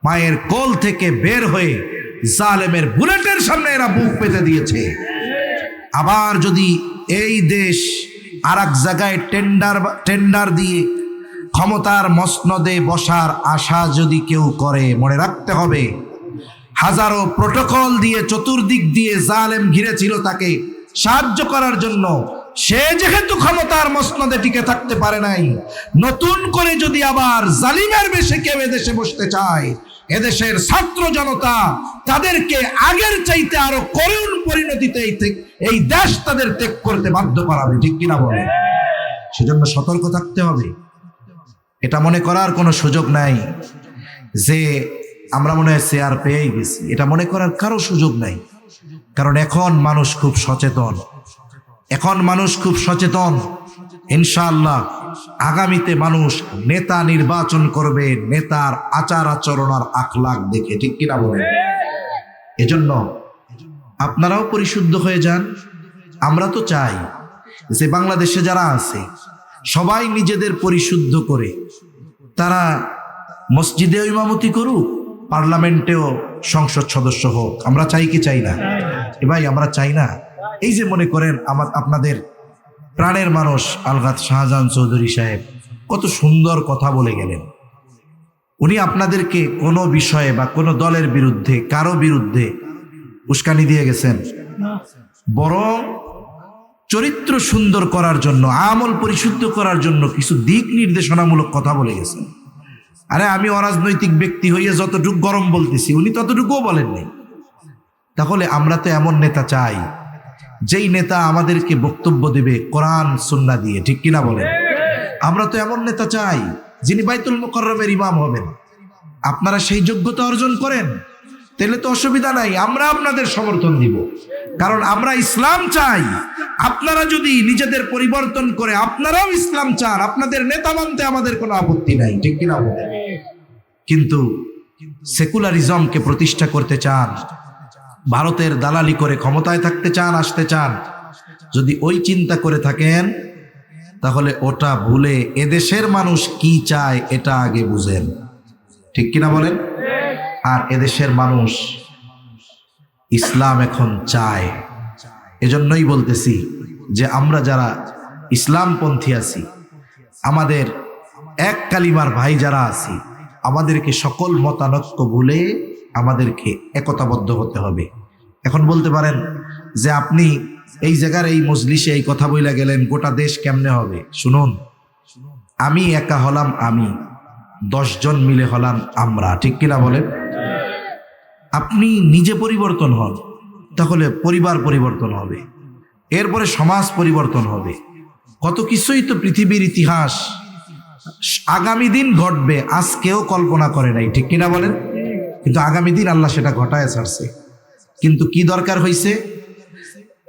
[SPEAKER 1] মায়ের কোল থেকে বের হয়ে জালেমের বুলেটের সামনে এরা বুক পেতে দিয়েছে। আবার যদি এই দেশ আর এক জায়গায় টেন্ডার দিয়ে ক্ষমতার মসনদে বসার আশা যদি কেউ করে, মনে রাখতে হবে হাজারো প্রোটোকল দিয়ে চতুর্দিক দিয়ে জালেম ঘিরেছিল তাকে সাহায্য করার জন্য। সে যেহেতু ক্ষমতার মসনদে টিকে থাকতে পারে নাই, নতুন করে যদি আবার জালিমের বেশে কেউ এদেশে বসতে চায়, এদেশের ছাত্র জনতা তাদেরকে আগের চাইতে আরো করুণ পরিণতিতে এই দেশ তাদের ত্যাগ করতে বাধ্য করাবে। ঠিক কিনা বলে? সেজন্য সতর্ক থাকতে হবে। এটা মনে করার কোনো সুযোগ নাই যে আমরা মনে হয় শেয়ার পেয়েই গেছি, এটা মনে করার কারো সুযোগ নাই। কারণ এখন মানুষ খুব সচেতন, ইনশাআল্লাহ আগামীতে মানুষ নেতা নির্বাচন করবে নেতার আচার আচরণ আর আখলাক দেখে। ঠিক কিনা বলেন? এজন্য আপনারাও পরিশুদ্ধ হয়ে যান, আমরা তো চাই যে বাংলাদেশে যারা আছে সবাই নিজেদের পরিশুদ্ধ করে তারা মসজিদে ইমামতি করুক, পার্লামেন্টেও সংসদ সদস্য হোক। আমরা চাই কি চাই না? ভাই আমরা চাই না? এই যে মনে করেন আপনাদের প্রাণের মানুষ আলগাত শাহজাহান চৌধুরী সাহেব কত সুন্দর কথা বলে গেলেন। উনি আপনাদেরকে কোনো বিষয়ে বা কোনো দলের বিরুদ্ধে কারো বিরুদ্ধে উস্কানি দিয়ে গেছেন, বরং চরিত্র সুন্দর করার জন্য, আমল পরিশুদ্ধ করার জন্য কিছু দিক নির্দেশনামূলক কথা বলে গেছেন। আরে আমি অরাজনৈতিক ব্যক্তি হইয়া যতটুকু গরম বলতেছি উনি ততটুকুও বলেননি। তাহলে আমরা তো এমন নেতা চাই যেই নেতা আমাদেরকে বক্তব্য দেবে কোরআন সুন্নাহ দিয়ে, ঠিক কিনা বলেন? আমরা তো এমন নেতা চাই যিনি বাইতুল মুকাররমের ইমাম হবেন। আপনারা সেই যোগ্যতা অর্জন করেন, তাহলে তো অসুবিধা নাই, আমরা আপনাদের সমর্থন দিব, কারণ আমরা ইসলাম চাই। আপনারা যদি নিজেদের পরিবর্তন করে আপনারাও ইসলাম চান, আপনাদের নেতা মানতে আমাদের কোনো আপত্তি নাই, ঠিক কিনা বলেন? কিন্তু সেকুলারিজমকে প্রতিষ্ঠা করতে চান, ভারতের দালালি করে ক্ষমতায় থাকতে চান, আসতে চান, যদি ওই চিন্তা করে থাকেন তাহলে ওটা ভুলে এদেশের মানুষ কি চায় এটা আগে বুঝেন, ঠিক কিনা বলেন? আর এদেশের মানুষ ইসলাম এখন চায়। এজন্যই বলতেছি যে আমরা যারা ইসলামপন্থী আছি, আমাদের এক কালিমার ভাই যারা আছি, আমাদেরকে সকল মতানৈক্য ভুলে আমাদেরকে একতাবদ্ধ হতে হবে। এখন বলতে পারেন যে আপনি এই জায়গার এই মজলিসে এই কথা বইলা গেলেন, গোটা দেশ কেমনে হবে? শুনুন, আমি একা হলাম আমি, 10 জন মিলে হলাম আমরা, ঠিক কিনা বলেন? আপনি নিজে পরিবর্তন হন, তাহলে পরিবার পরিবর্তন হবে, এরপরে সমাজ পরিবর্তন হবে। কত কিছুই তো পৃথিবীর ইতিহাস আগামী দিন ঘটবে আজকেও কল্পনা করে নাই, ঠিক কিনা বলেন? কিন্তু আগামী দিন আল্লাহ সেটা ঘটায় ছাড়ছে। কিন্তু কি দরকার হয়েছে?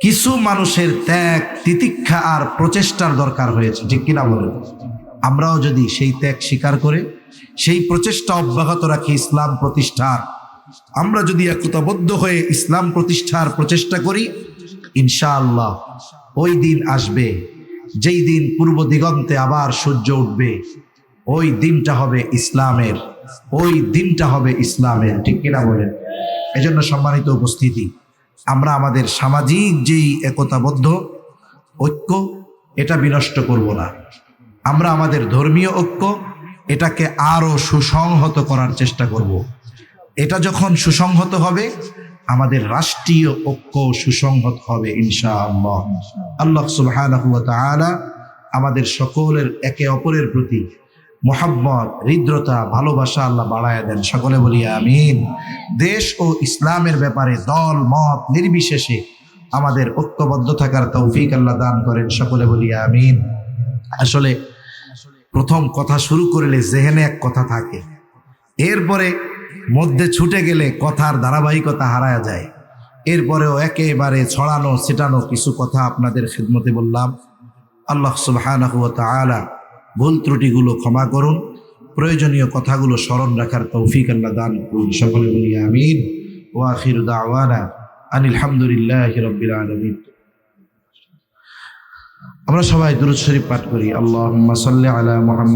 [SPEAKER 1] কিছু মানুষের ত্যাগ, তিতিক্ষা আর প্রচেষ্টার দরকার হয়েছে, ঠিক কিনা বলেন? আমরাও যদি সেই ত্যাগ স্বীকার করে সেই প্রচেষ্টা অব্যাহত রাখি ইসলাম প্রতিষ্ঠার, আমরা যদি একতাবদ্ধ হয়ে ইসলাম প্রতিষ্ঠার প্রচেষ্টা করি, ইনশাআল্লাহ ওই দিন আসবে যেই দিন পূর্ব দিগন্তে আবার সূর্য উঠবে। ওই দিনটা হবে ইসলামের, ওই দিনটা হবে ইসলামের, ঠিক কিনা বলেন? এজন্য সম্মানিত উপস্থিতি, আমরা আমাদের সামাজিক যেই একতাবদ্ধ ঐক্য এটা বিনষ্ট করব না। আমরা আমাদের ধর্মীয় ঐক্য এটাকে আরো সুসংহত করার চেষ্টা করব। এটা যখন সুসংহত হবে, আমাদের রাষ্ট্রীয় ঐক্য সুসংহত হবে ইনশাআল্লাহ। আল্লাহ সুবহানাহু ওয়া তাআলা আমাদের সকলের একে অপরের প্রতি মোহাব্বত, হৃদ্রতা, ভালোবাসা আল্লাহ বাড়ায় দেন। সকলে বলি আমিন। দেশ ও ইসলামের ব্যাপারে দল মত নির্বিশেষে আমাদের ঐক্যবদ্ধ থাকার তৌফিক আল্লাহ দান করেন। সকলে বলি আমিন। আসলে প্রথম কথা শুরু করলে জেহেনে এক কথা থাকে, এরপরে মধ্যে ছুটে গেলে কথার ধারাবাহিকতা হারায় যায়। এরপরেও একেবারে ছড়ানো ছিটানো কিছু কথা আপনাদের খিদমতে বললাম। আল্লাহ সুবহানাহু ওয়া তাআলা ভুল ত্রুটিগুলো ক্ষমা করুন, প্রয়োজনীয় কথাগুলো স্মরণ রাখার তৌফিক আল্লাহ দান করুন। সকলে বলি আমিন। ওয়া আখিরু দাওয়ানা আনিল হামদুলিল্লাহি রাব্বিল আলামিন। আমরা সবাই দুরূদ শরীফ পাঠ করি। আল্লাহুম্মা সাল্লি আলা মুহাম্মাদ।